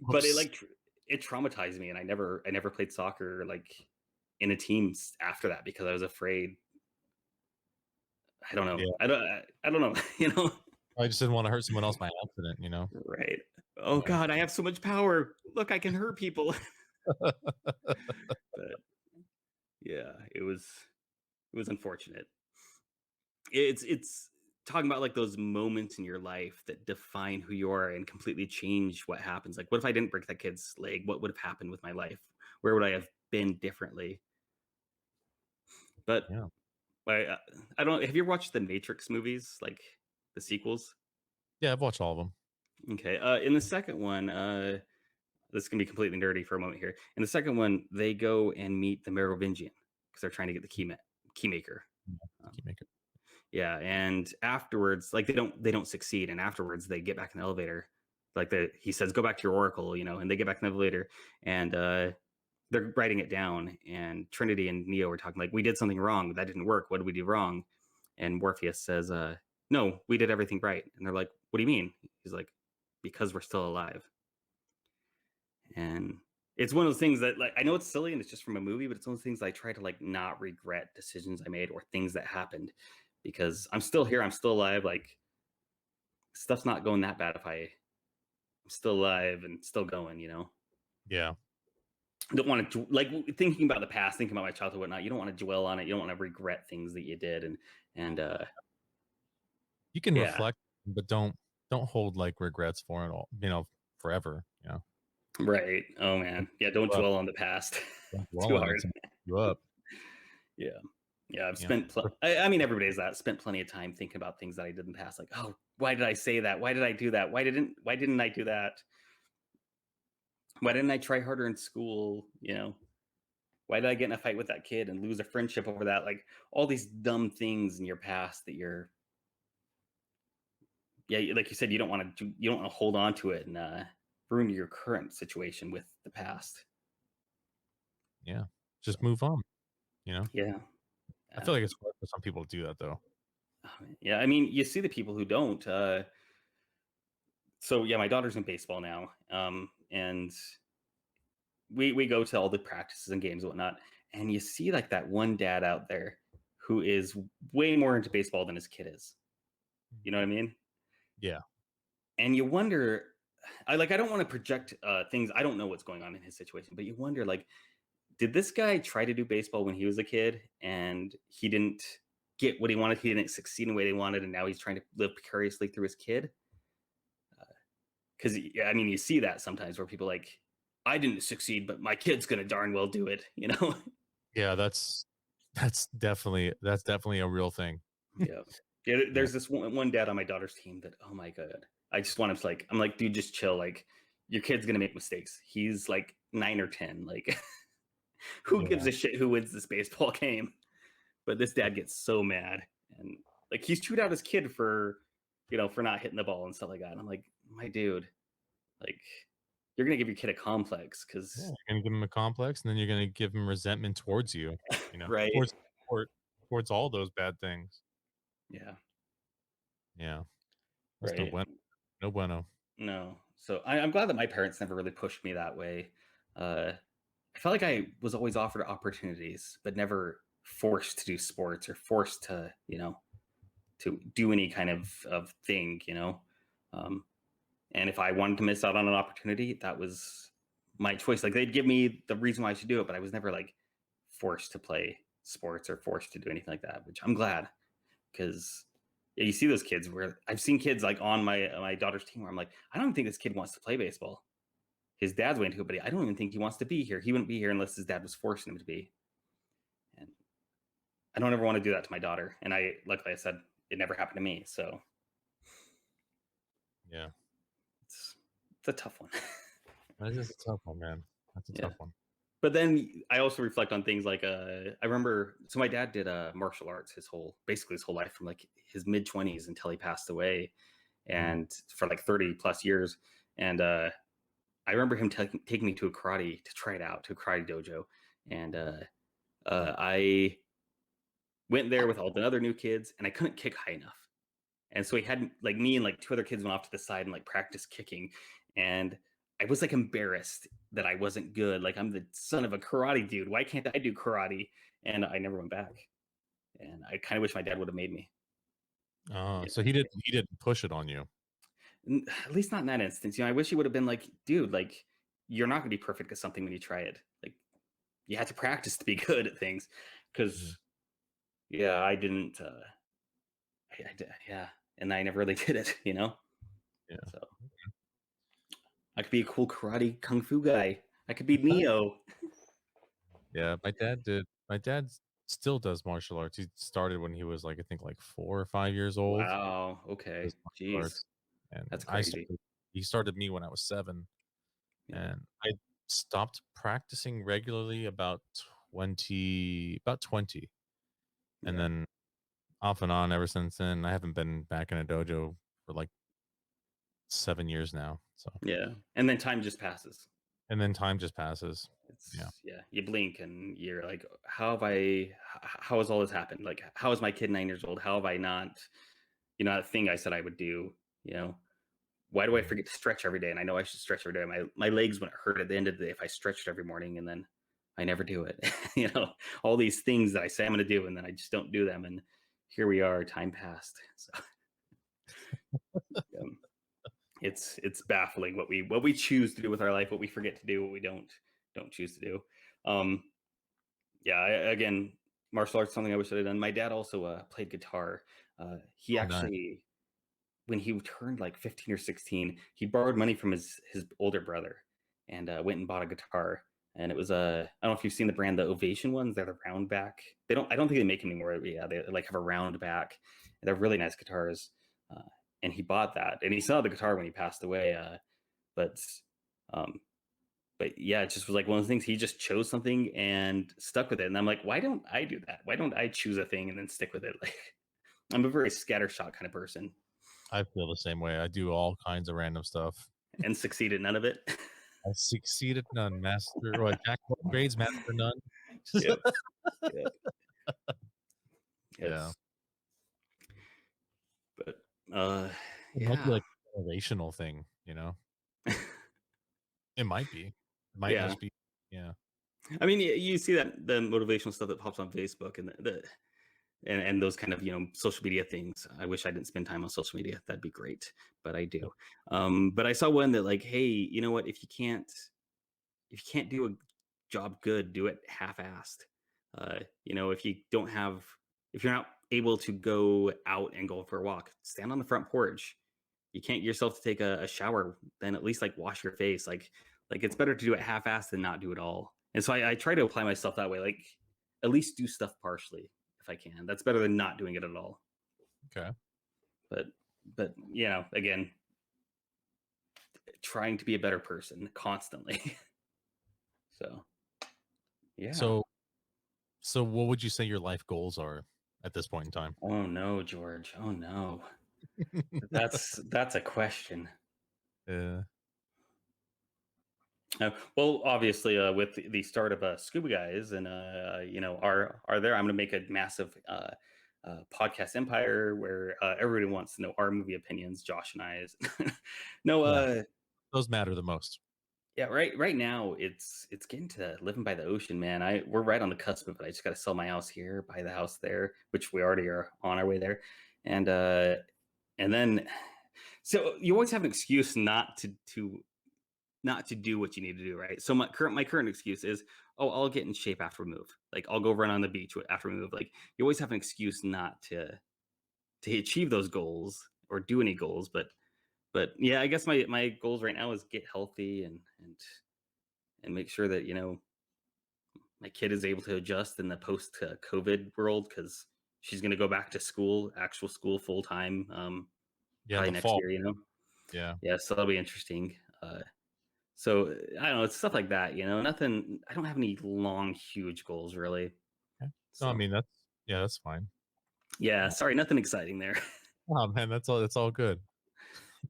but Whoops. it traumatized me, and I never played soccer like in a team after that because I was afraid. I don't know. Yeah, I don't know. I just didn't want to hurt someone else by accident. Right. Oh Yeah. God, I have so much power. Look, I can hurt people. But yeah, it was unfortunate. It's talking about like those moments in your life that define who you are and completely change what happens. Like, what if I didn't break that kid's leg? What would have happened with my life? Where would I have been differently? But Yeah. I don't. Have you ever watched the Matrix movies, like the sequels? Yeah, I've watched all of them. Okay. In the second one, this is gonna be completely nerdy for a moment here. In the second one, they go and meet the Merovingian because they're trying to get the keymaker. Yeah, Um, keep making. yeah, and afterwards, like they don't succeed, and afterwards they get back in the elevator. Like he says, "Go back to your oracle," and they get back in the elevator, and they're writing it down. And Trinity and Neo are talking like, "We did something wrong. That didn't work. What did we do wrong?" And Morpheus says, "No, we did everything right." And they're like, "What do you mean?" He's like, "Because we're still alive." And it's one of those things that, like, I know it's silly and it's just from a movie, but it's one of those things I try to like not regret decisions I made or things that happened because I'm still here, I'm still alive. Like stuff's not going that bad if I'm still alive and still going. Yeah. Don't want to like thinking about the past, thinking about my childhood, whatnot. You don't want to dwell on it. You don't want to regret things that you did, and You can yeah, reflect, but don't hold like regrets for it all, forever. right. Oh Don't man, yeah. Don't give up. dwell on the past. Don't dwell Too on it. hard. It's gonna keep you up. Yeah. Yeah, I've You know, spent. I mean, everybody does that. Spent plenty of time thinking about things that I did in the past. Like, oh, why did I say that? Why did I do that? Why didn't I do that? Why didn't I try harder in school? Why did I get in a fight with that kid and lose a friendship over that? Like all these dumb things in your past that yeah, like you said, you don't want to hold on to it and ruin your current situation with the past. yeah, So just move on. You know, yeah, I yeah, feel like it's hard for some people to do that though. yeah. I mean, you see the people who don't. So yeah, my daughter's in baseball now, and we go to all the practices and games and whatnot, and you see like that one dad out there who is way more into baseball than his kid is. You know what I mean? Yeah, And you wonder, I don't want to project things. I don't know what's going on in his situation, but you wonder like, did this guy try to do baseball when he was a kid and he didn't get what he wanted? He didn't succeed in the way he wanted, and now he's trying to live precariously through his kid. Because I mean, you see that sometimes where people like, I didn't succeed, but my kid's gonna darn well do it. yeah, that's definitely a real thing. Yeah. Yeah. Yeah, There's this one dad on my daughter's team that, oh my God, I just want him to I'm like, dude, just chill. Like, your kid's gonna make mistakes. He's like 9 or 10. Like, who gives yeah, a shit who wins this baseball game? But this dad gets so mad, and like he's chewed out his kid for not hitting the ball and stuff like that. And I'm like, my dude, like, you're gonna give your kid a complex yeah. because You're gonna give him a complex, and then you're gonna give him resentment towards you. You know, right, towards all those bad things. yeah, Yeah, that's no right. bueno. No bueno. No. So I'm glad that my parents never really pushed me that way. I felt like I was always offered opportunities, but never forced to do sports or forced to do any kind of thing. Um, and if I wanted to miss out on an opportunity, that was my choice. Like they'd give me the reason why I should do it, but I was never like forced to play sports or forced to do anything like that, which I'm glad because yeah, you see those kids where I've seen kids like on my daughter's team where I'm like, I don't even think this kid wants to play baseball. His dad's way into it, but I don't even think he wants to be here. He wouldn't be here unless his dad was forcing him to be. And I don't ever want to do that to my daughter. And luckily I said it never happened to me. So Yeah, it's a tough one. that is a tough one, man. That's a Yeah. tough one. But then I also reflect on things like I remember so my dad did martial arts basically his whole life from like his mid-20s until he passed away, and for like 30 plus years. And I remember him taking me to a karate to try it out, to a karate dojo. And I went there with all the other new kids, and I couldn't kick high enough. And so he had like me and like two other kids went off to the side and like practiced kicking. And I was like embarrassed that I wasn't good. Like I'm the son of a karate dude. Why can't I do karate? And I never went back. And I kind of wish my dad would have made me. Yeah. So he didn't push it on you. At least not in that instance. I wish he would have been like, dude, like you're not going to be perfect at something when you try it. Like you have to practice to be good at things. Mhm. Because yeah, I didn't. Yeah, and I never really did it. Yeah. So I could be a cool karate kung fu guy. I could be Neo. Yeah, my dad still does martial arts. He started when he was like I think like 4 or 5 years old. Wow. Okay. Does martial Jeez. arts, and That's I crazy. started. He started me when I was 7, Yeah. and I stopped practicing regularly about 20, and Yeah. then off and on ever since then. I haven't been back in a dojo for like 7 years now. So, Yeah. And then time just passes. and then time just passes. Yeah, Yeah. You blink and you're like, how has all this happened? Like, how is my kid 9 years old? How have I not, that thing I said I would do, you know? Why do I yeah, forget to stretch every day? And I know I should stretch every day. My legs wouldn't hurt at the end of the day if I stretched every morning, and then I never do it. All these things that I say I'm going to do, and then I just don't do them. And here we are, time passed. So um, it's baffling what we choose to do with our life, what we forget to do, what we don't choose to do. Um, yeah, again, martial arts is something I wish I had done. My dad also played guitar. He oh, nice. actually when he turned like 15 or 16, he borrowed money from his older brother and went and bought a guitar. and it was I don't know if you've seen the brand, the Ovation ones. They're the round back. I don't think they make them anymore. But yeah, they like have a round back. They're really nice guitars. Uh, and he bought that, and he saw the guitar when he passed away. But um, but yeah, it just was like one of the things. He just chose something and stuck with it, and I'm like, why don't I do that? Why don't I choose a thing and then stick with it? Like, I'm a very scattershot kind of person, I feel the same way. I do all kinds of random stuff. and succeed at none of it. I succeeded none, master. What, jack of all grades, master none. Yep. Yep. Yeah, Yes. But uh, it might be yeah. like a generational thing. It might be. It might Yeah. just be. Yeah. I mean, you see that the motivational stuff that pops on Facebook and and those kind of social media things. I wish I didn't spend time on social media. That'd be great, but I do. But I saw one that like, hey, you know what? If you can't do a job good, do it half-assed. If you don't have, if you're not able to go out and go for a walk, stand on the front porch. You can't get yourself to take a shower, then at least like wash your face. Like it's better to do it half-assed than not do it all. And so I try to apply myself that way. Like at least do stuff partially if I can. That's better than not doing it at all. Okay. But again, trying to be a better person constantly. So yeah. So what would you say your life goals are at this point in time? Oh no, George. Oh no. That's a question. Yeah. Well, obviously, with the start of Scuba Guys and are there, I'm going to make a massive podcast empire where everybody wants to know our movie opinions. Josh and I's. No, Yeah. Those matter the most. yeah, right now it's getting to living by the ocean, man. We're right on the cusp of it. I just got to sell my house here, buy the house there, which we already are on our way there, and then so you always have an excuse not to do what you need to do, right? So my current excuse is, oh, I'll get in shape after we move. Like I'll go run on the beach after we move. Like you always have an excuse not to achieve those goals or do any goals. But yeah, I guess my goals right now is get healthy and make sure that my kid is able to adjust in the post COVID world, because she's going to go back to school, actual school, full time, Yeah, in probably the next fall. year. Yeah. Yeah, so that'll be interesting. So I don't know, it's stuff like that. Nothing. I don't have any long, huge goals really. Okay. No, I So mean that's fine. yeah, sorry, nothing exciting there. Oh man, that's all good.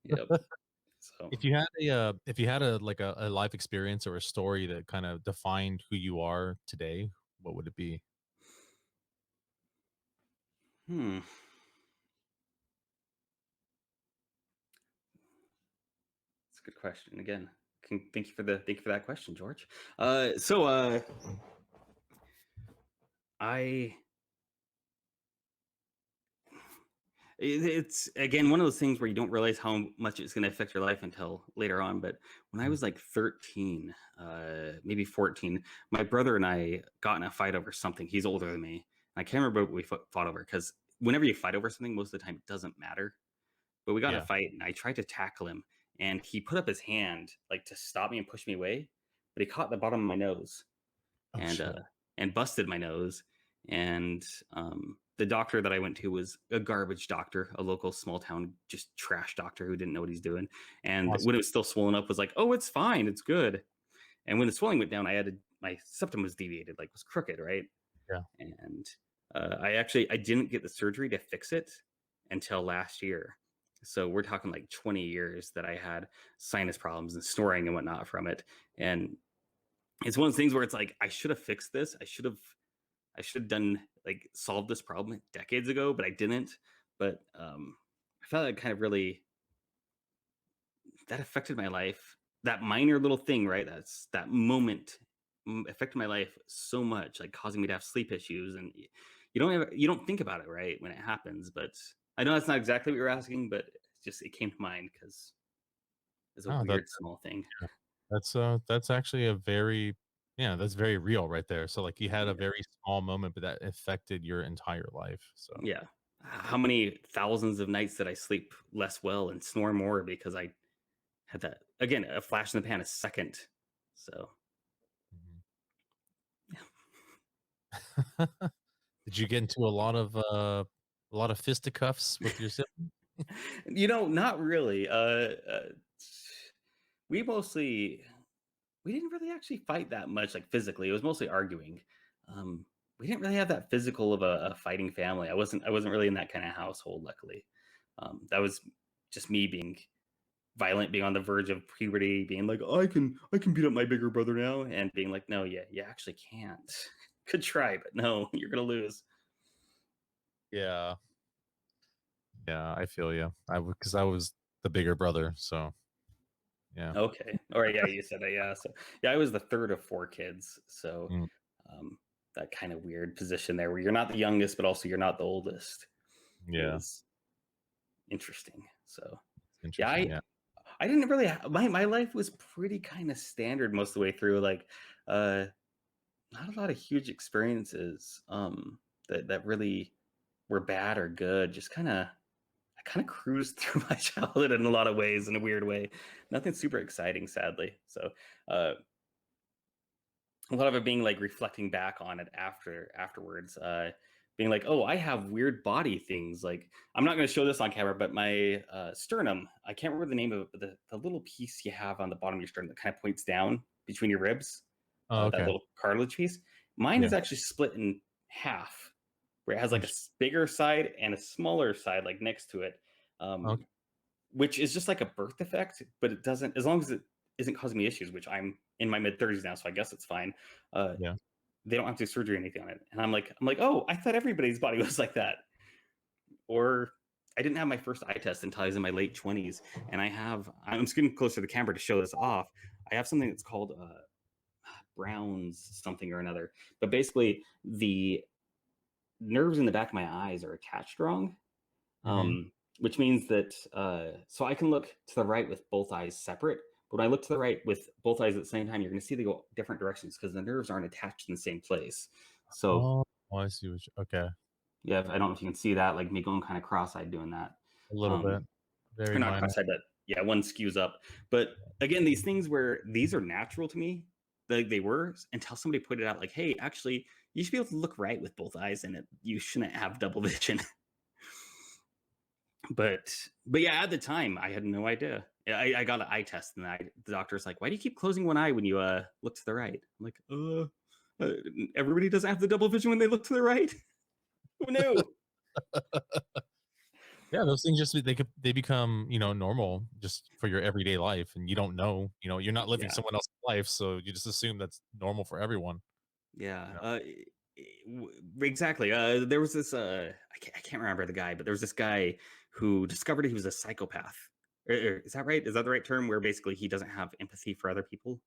Yep. So If you had a like a life experience or a story that kind of defined who you are today, what would it be? hmm, that's a good question. Again, thank you for that question, George. So I it's again one of those things where you don't realize how much it's going to affect your life until later on. But when I Mhm. was like 13, maybe 14, my brother and I got in a fight over something. He's older than me, and I can't remember what we fought over, because whenever you fight over something, most of the time it doesn't matter. But we got in a Yeah. fight, and I tried to tackle him, and he put up his hand like to stop me and push me away, but he caught the bottom of my nose, Oh and shit. busted my nose. And the doctor that I went to was a garbage doctor, a local small town just trash doctor who didn't know what he's doing. And Awesome. when it was still swollen up, was like, "Oh, it's fine, it's good." And when the swelling went down, my septum was deviated, like was crooked, right? Yeah. And I didn't get the surgery to fix it until last year. So we're talking like 20 years that I had sinus problems and snoring and whatnot from it. And it's one of those things where it's like, I should have fixed this. I should have done, like, solved this problem decades ago, but I didn't. But I felt like kind of really that affected my life. That minor little thing, right? That moment affected my life so much, like causing me to have sleep issues. And you don't think about it, right, when it happens. But I know that's not exactly what you're asking, but it came to mind because it's a Oh, that weird small thing. that's actually a very yeah, that's very real right there. So like you had a Yeah. very small moment, but that affected your entire life. So Yeah. How many thousands of nights did I sleep less well and snore more because I had that, again, a flash in the pan, a second. So mhm. Did you get into a lot of fisticuffs with your sibling? Not really. We mostly we didn't really actually fight that much, like physically. It was mostly arguing. Um, we didn't really have that physical of a fighting family. I wasn't really in that kind of household. Luckily, that was just me being violent, being on the verge of puberty, being like, oh, I can beat up my bigger brother now, and being like, no, yeah, you actually can't. Could try, but no, you're gonna lose. Yeah. Yeah, I feel you. Because I was the bigger brother, so yeah. Okay. All right. Yeah, you said it. Yeah. So yeah, I was the third of four kids. So Mm, um, that kind of weird position there, where you're not the youngest, but also you're not the oldest, yeah, is interesting. So yeah, interesting, I yeah. I didn't really my life was pretty kind of standard most of the way through. Like, uh, not a lot of huge experiences that really were bad or good. Just kind of cruised through my childhood in a lot of ways, in a weird way. Nothing super exciting, sadly. So uh, a lot of it being like reflecting back on it afterwards, being like, oh, I have weird body things. Like, I'm not going to show this on camera, but my sternum, I can't remember the name of it, but the little piece you have on the bottom of your sternum that kind of points down between your ribs, Oh, that okay. little cartilage piece, mine Yeah. is actually split in half, where it has like a Interest bigger side and a smaller side like next to it, um, Okay. which is just like a birth defect, but it doesn't, as long as it isn't causing me issues, which I'm in my mid 30s now, so I guess it's fine. uh, Yeah. they don't have to do surgery or anything on it. And I'm like, oh, I thought everybody's body was like that. Or I didn't have my first eye test until I was in my late 20s. And I'm just getting closer to the camera to show this off. I have something that's called Brown's something or another. But basically, the nerves in the back of my eyes are attached wrong, Mhm. which means that so I can look to the right with both eyes separate. But when I look to the right with both eyes at the same time, you're going to see they go different directions because the nerves aren't attached in the same place. So Oh, I see what you okay. yeah, I don't know if you can see that, like me going kind of cross-eyed doing that. A little Um, bit. Very or not minor. cross-eyed, but yeah, one skews up. But again, these things where these are natural to me, like they were until somebody pointed out, like, hey, actually, you should be able to look right with both eyes, and you shouldn't have double vision. but but yeah, at the time, I had no idea. Yeah, I got an eye test, and the doctor's like, "Why do you keep closing one eye when you look to the right?" I'm like, uh everybody doesn't have the double vision when they look to the right. Oh no. Yeah, those things just they become, normal just for your everyday life, and you don't know, you're not living Yeah. someone else's life, so you just assume that's normal for everyone. Yeah, You know? exactly. There was this. I can't remember the guy, but there was this guy who discovered he was a psychopath. Is that right? Is that the right term? Where basically he doesn't have empathy for other people.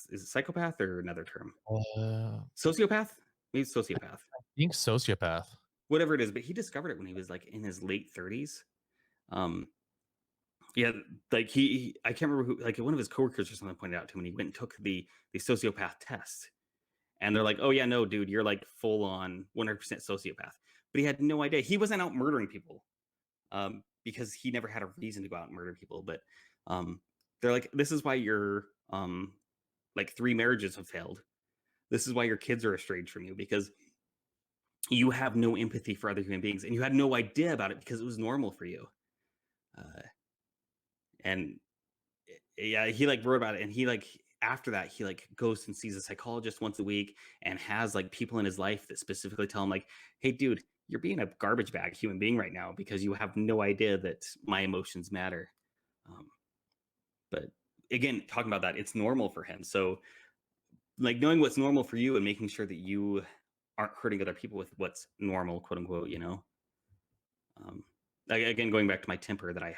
Is it psychopath or another term? I Sociopath? Maybe sociopath. think sociopath. Whatever it is, but he discovered it when he was like in his late 30s. Um, yeah, like I can't remember who. Like one of his coworkers or something pointed out to him when he went and took the sociopath test. And they're like, oh, yeah, no, dude, you're like full on 100% sociopath. But he had no idea. He wasn't out murdering people, because he never had a reason to go out and murder people. But um, they're like, this is why your like three marriages have failed. This is why your kids are estranged from you, because you have no empathy for other human beings and you had no idea about it because it was normal for you. Uh, and yeah, he like wrote about it, and he like after that he like goes and sees a psychologist once a week and has like people in his life that specifically tell him like, hey dude, you're being a garbage bag human being right now because you have no idea that my emotions matter. um, but again, talking about that, it's normal for him. So like knowing what's normal for you and making sure that you aren't hurting other people with what's normal, quote unquote, um, again, going back to my temper that I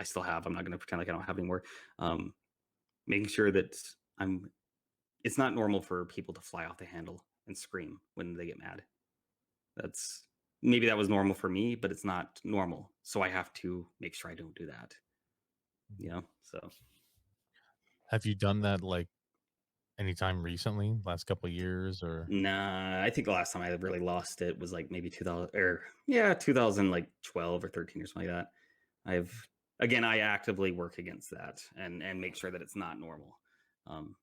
still have, I'm not going to pretend like I don't have anymore. um, Making sure that I'm it's not normal for people to fly off the handle and scream when they get mad. That's maybe that was normal for me, but it's not normal. So I have to make sure I don't do that. So Have you done that, like, anytime recently, last couple of years or nah, I think the last time I really lost it was like maybe 2000, or yeah, 2000 like 12 or 13 or something like that. I've again, I actively work against that and make sure that it's not normal, um,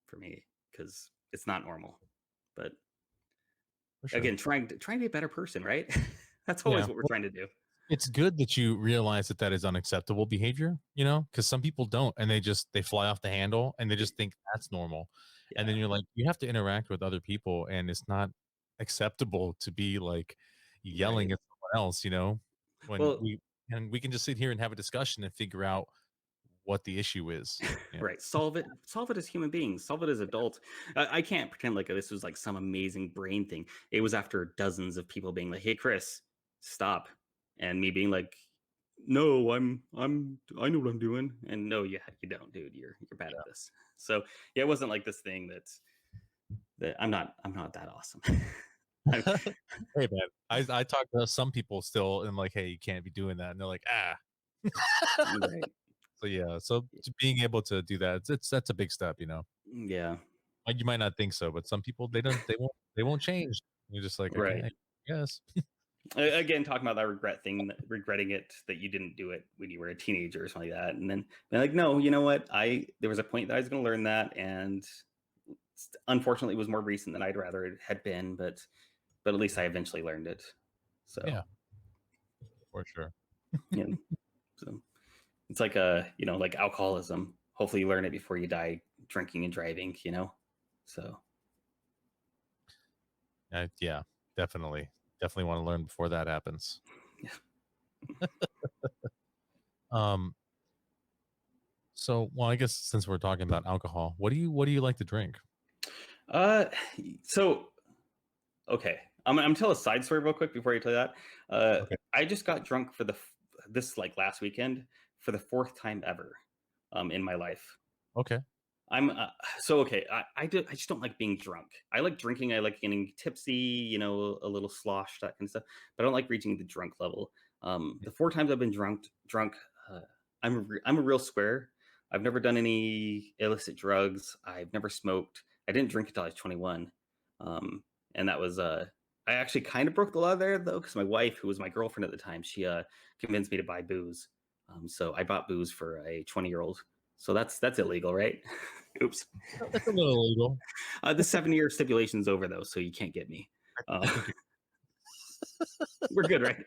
for me, because it's not normal. But For sure. again, trying to be a better person, right? That's always Yeah. what we're Well, trying to do. it's good that you realize that that is unacceptable behavior, you know, because some people don't, and they fly off the handle, and they just think that's normal. And then Yeah. you're like, you have to interact with other people, and it's not acceptable to be like yelling Right. at someone else, you know, when Well, we can just sit here and have a discussion and figure out what the issue is. Yeah. right. Solve it as human beings. Solve it as adults. I can't pretend like this was like some amazing brain thing. It was after dozens of people being like, "Hey, Chris, stop," and me being like, "No, I know what I'm doing," and no, you don't, dude. You're bad at this. So yeah, it wasn't like this thing that I'm not that awesome. I, Hey man, I talk to some people still, and I'm like, hey, you can't be doing that, and they're like, ah. right. So yeah, so being able to do that, that's a big step, you know. Yeah. Like you might not think so, but some people they won't change. You're just like, okay, Right. yes, Again, talking about that regret thing, regretting it that you didn't do it when you were a teenager or something like that, and then being like, no, you know what? I there was a point that I was going to learn that, and unfortunately, it was more recent than I'd rather it had been, but at least I eventually learned it. So yeah, for sure. yeah, so it's like like alcoholism. Hopefully, you learn it before you die drinking and driving. So Yeah, definitely, definitely want to learn before that happens. yeah. Um, so well, I guess since we're talking about alcohol, what do you like to drink? Uh, so okay, I'm tell a side story real quick before you tell you that. Okay, I just got drunk for this like last weekend for the fourth time ever, in my life. okay, I'm so okay. I just don't like being drunk. I like drinking. I like getting tipsy. A little slosh, that kind of stuff. But I don't like reaching the drunk level. The four times I've been drunk, uh, I'm a real square. I've never done any illicit drugs. I've never smoked. I didn't drink until I was 21, um, and that was I actually kind of broke the law there though, because my wife, who was my girlfriend at the time, she convinced me to buy booze. So I bought booze for a 20-year-old. So that's illegal, right? Oops. that's a little illegal. The 7-year stipulation's over though, so you can't get me. I Uh, think you're we're good, right?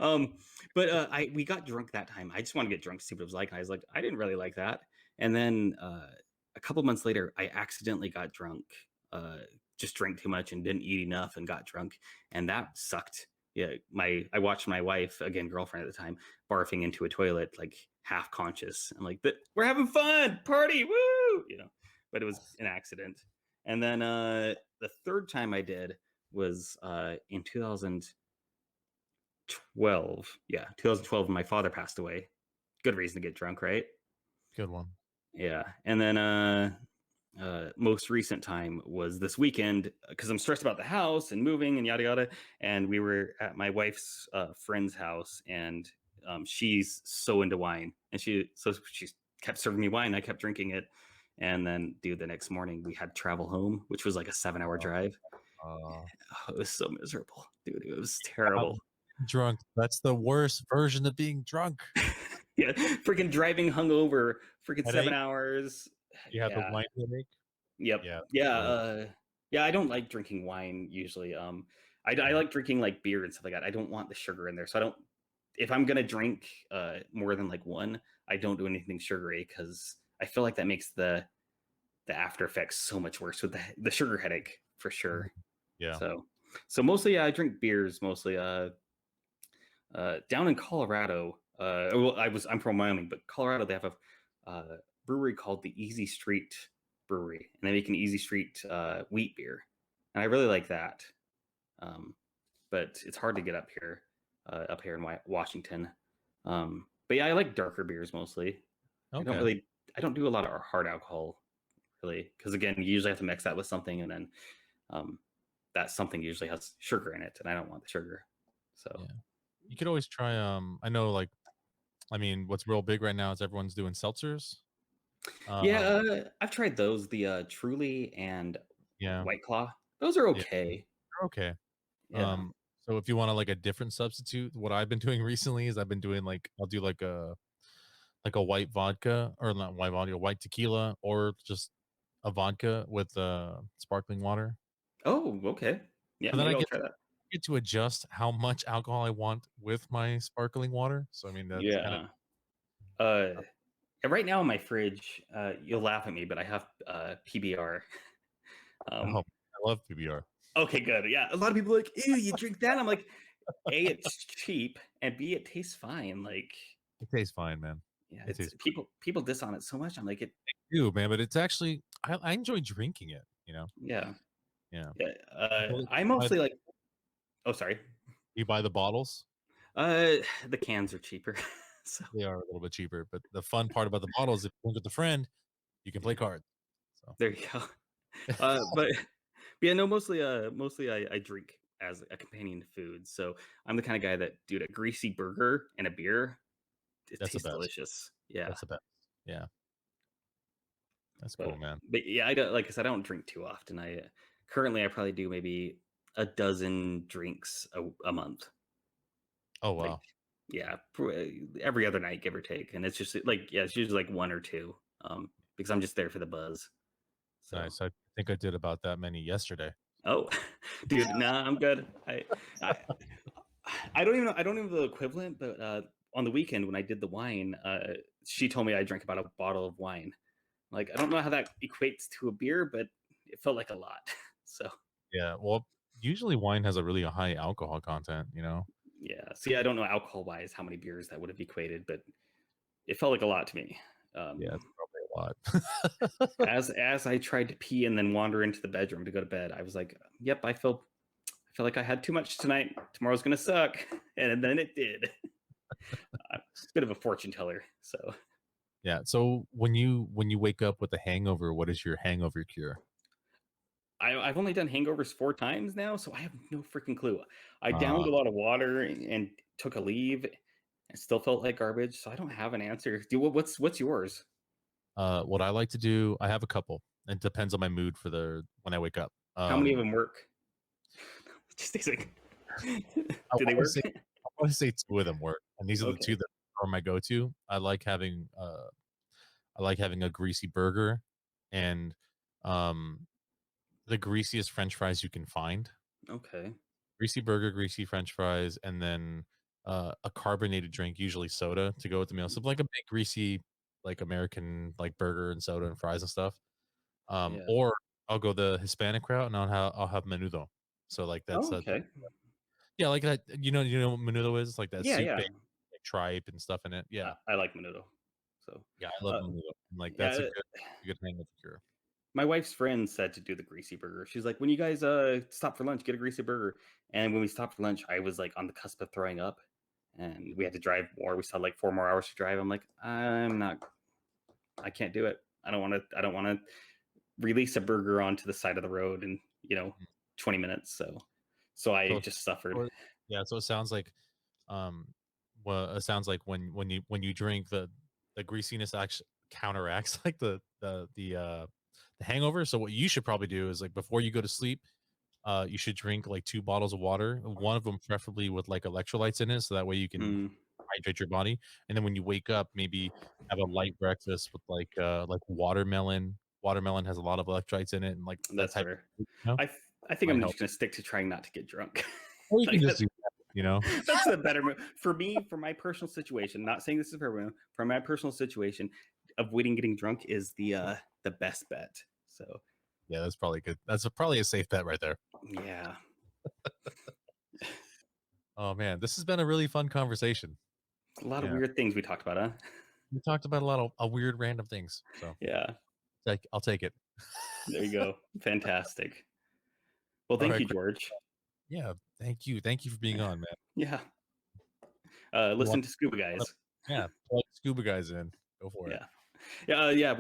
Um, but I we got drunk that time. I just wanted to get drunk to see what it was like. And I was like, I didn't really like that. And then a couple months later, I accidentally got drunk. Uh, just drank too much and didn't eat enough and got drunk, and that sucked. Yeah, I watched my wife, again girlfriend at the time, barfing into a toilet like half conscious. I'm like, but we're having fun, party, woo. But it was an accident. And then the third time I did was in 2012. Yeah, 2012 when my father passed away. Good reason to get drunk, right? good one. Yeah. And then most recent time was this weekend because I'm stressed about the house and moving and yada yada. And we were at my wife's friend's house, and she's so into wine, and she kept serving me wine. I kept drinking it, and then dude, the next morning we had to travel home, which was like a 7-hour Uh, drive. uh, Oh, it was so miserable, dude. It was uh, terrible. drunk. That's the worst version of being drunk. Yeah, freaking driving hungover, freaking seven Headache. hours. You have the Yeah. wine headache. Yep. Yeah. Yeah. Brutal. Yeah. I don't like drinking wine usually. I Yeah. like drinking like beer and stuff like that. I don't want the sugar in there, so I don't. If I'm gonna drink more than like one, I don't do anything sugary because I feel like that makes the after effects so much worse with the sugar headache for Mhm. sure. Yeah. So mostly I drink beers mostly. Down in Colorado, well, I'm from Wyoming, but Colorado they have a brewery called the Easy Street Brewery, and they make an Easy Street wheat beer, and I really like that. Um, but it's hard to get up here in Washington. But yeah, I like darker beers mostly. I don't Okay. really, I don't do a lot of hard alcohol really, because again, you usually have to mix that with something, and then um, that something usually has sugar in it, and I don't want the sugar. So Yeah. You could always try. I know. Like, I mean, what's real big right now is everyone's doing seltzers. yeah, Um. I've tried those, the Truly and Yeah. White Claw. Those are Yeah. okay. They're okay. Yeah. So if you want to like a different substitute, what I've been doing recently is I've been doing like I'll do like a white vodka, or not white vodka, white tequila, or just a vodka with sparkling water. Oh, okay. Yeah, So then maybe I'll try that. get to adjust how much alcohol I want with my sparkling water. So I mean that's kind of Yeah. Uh, and right now in my fridge, you'll laugh at me, but I have PBR. oh, Um, I love PBR. okay, good. Yeah, a lot of people are like, ew, you drink that? I'm like, A, it's cheap, and B, it tastes fine. Like, It tastes fine, man. yeah, It it's tastes people diss on it so much. I'm like, it, fine too, man. But it's actually I enjoy drinking it. You know, yeah, yeah. yeah. Well, I buy mostly like. Oh, sorry. you buy the bottles. Uh, the cans are cheaper, so They are a little bit cheaper, but the fun part about the bottles, if you drink with a friend, you can play yeah, cards. So there you go. But yeah, no, mostly I drink as a companion to food. So I'm the kind of guy that, dude, a greasy burger and a beer, it that's the tastes best. delicious. Yeah, That's the best. Yeah, that's but cool, man. but yeah, I don't, like I said, I don't drink too often. Currently I probably do maybe a dozen drinks a month. Oh Like, wow, yeah, every other night, give or take, and it's just like, yeah, it's usually like one or two, because I'm just there for the buzz. So, nice. I think I did about that many yesterday. oh, dude, nah, I'm good. I I don't even know. I don't even know the equivalent, but on the weekend when I did the wine, she told me I drank about a bottle of wine. Like, I don't know how that equates to a beer, but it felt like a lot. So Yeah, well, usually wine has a really high alcohol content. You know. yeah. See, I don't know alcohol wise how many beers that would have equated, but it felt like a lot to me. Yeah, it's Um, probably a lot. as I tried to pee and then wander into the bedroom to go to bed, I was like, "Yep, I feel like I had too much tonight. Tomorrow's gonna suck," and then it did. I'm a bit of a fortune teller, so. Yeah. So when you wake up with a hangover, what is your hangover cure? I've only done hangovers 4 times now, so I have no freaking clue. I Uh, downed a lot of water and took a leave, and still felt like garbage. So I don't have an answer. What's yours? what I like to do, I have a couple. It depends on my mood for the when I wake up. How many of them work? Just like, I do they want to work? say I want to say two of them work, and these are the two Okay. that are my go-to. I like having a greasy burger, and um, the greasiest French fries you can find. Okay. Greasy burger, greasy French fries, and then a carbonated drink, usually soda, to go with the meal. So like a big greasy, like American like burger and soda and fries and stuff. Yeah. Or I'll go the Hispanic route and I'll have menudo. So like that's Oh, okay. yeah, like that. You know what menudo is like that Yeah, soup yeah. bake like tripe and stuff in it. Yeah, I like menudo. So, yeah, I love uh, menudo. And like that's a yeah. good hangover cure. My wife's friend said to do the greasy burger. She's like, when you guys stop for lunch, get a greasy burger. And when we stopped for lunch, I was like on the cusp of throwing up, and we had to drive more. We still had like 4 more hours to drive. I'm like, I can't do it. I don't want to. I don't want to release a burger onto the side of the road in, Mhm. 20 minutes. So I So, just suffered. so yeah, so it sounds like um well it sounds like when you drink the greasiness actually counteracts like the hangover. So what you should probably do is like before you go to sleep, you should drink like 2 bottles of water, one of them preferably with like electrolytes in it, so that way you can Mm, hydrate your body. And then when you wake up, maybe have a light breakfast with like watermelon. Watermelon has a lot of electrolytes in it, and like that that's type of fair. food, you know, I think might I'm help. just gonna stick to trying not to get drunk. Or you can Like just do that, you know. that's the better move for me, for my personal situation. Not saying this is for everyone. For my personal situation, avoiding getting drunk is the best bet. So Yeah, that's probably good. That's probably a safe bet right there. yeah, Oh man, this has been a really fun conversation. a lot of Yeah, weird things we talked about, huh? we talked about a lot of weird random things, so Yeah, like I'll take it. there you go. Fantastic. Well, All thank right, you, great. George. Yeah, thank you for being on, man. Yeah. You Listen want, to Scuba Guys. yeah, plug Scuba Guys in. Go for it. Yeah. Yeah.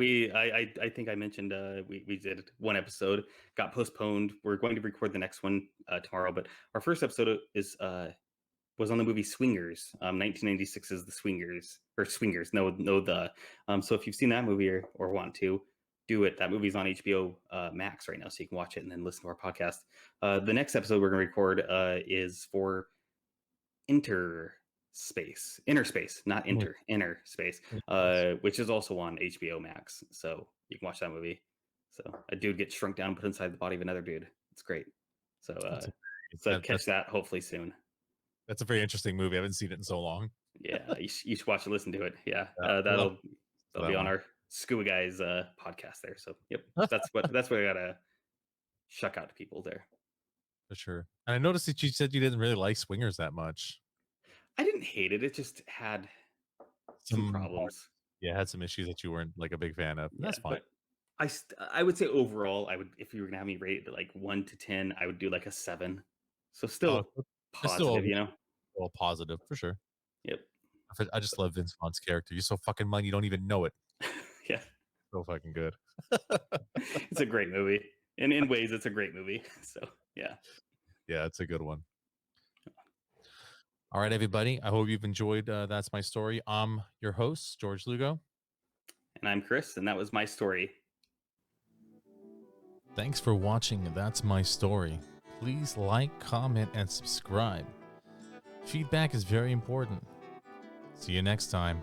I think I mentioned we did one episode, got postponed. We're going to record the next one tomorrow, but our first episode was on the movie Swingers. 1996 is The Swingers, or Swingers. No, the. So if you've seen that movie or want to, do it. That movie's on HBO Max right now, so you can watch it and then listen to our podcast. The next episode we're going to record is for inner space, not Yeah, inner space, yeah, which is also on HBO Max. So you can watch that movie. So a dude gets shrunk down, put inside the body of another dude. It's great. So catch That's that hopefully soon. a very interesting movie. I haven't seen it in so long. Yeah, you should watch and listen to it. Yeah, Yeah, that'll that be on one. our Scuba Guys podcast there. So yep, that's what I gotta shuck out to people there. For sure. And I noticed that you said you didn't really like Swingers that much. I didn't hate it. It just had some problems. Yeah, had some issues that you weren't like a big fan of. Yeah, That's fine. but I would say overall, I would, if you were gonna have me rate it like 1 to 10, I would do like a 7. So still It's still positive, you know. all positive for sure. Yep. I just love Vince Vaughn's character. You're so fucking money, you don't even know it. Yeah. So fucking good. It's a great movie. And in ways, it's a great movie. So yeah. Yeah, it's a good one. All right, everybody. I hope you've enjoyed That's My Story. I'm your host, George Lugo. And I'm Chris, and that was my story. Thanks for watching That's My Story. Please like, comment, and subscribe. Feedback is very important. See you next time.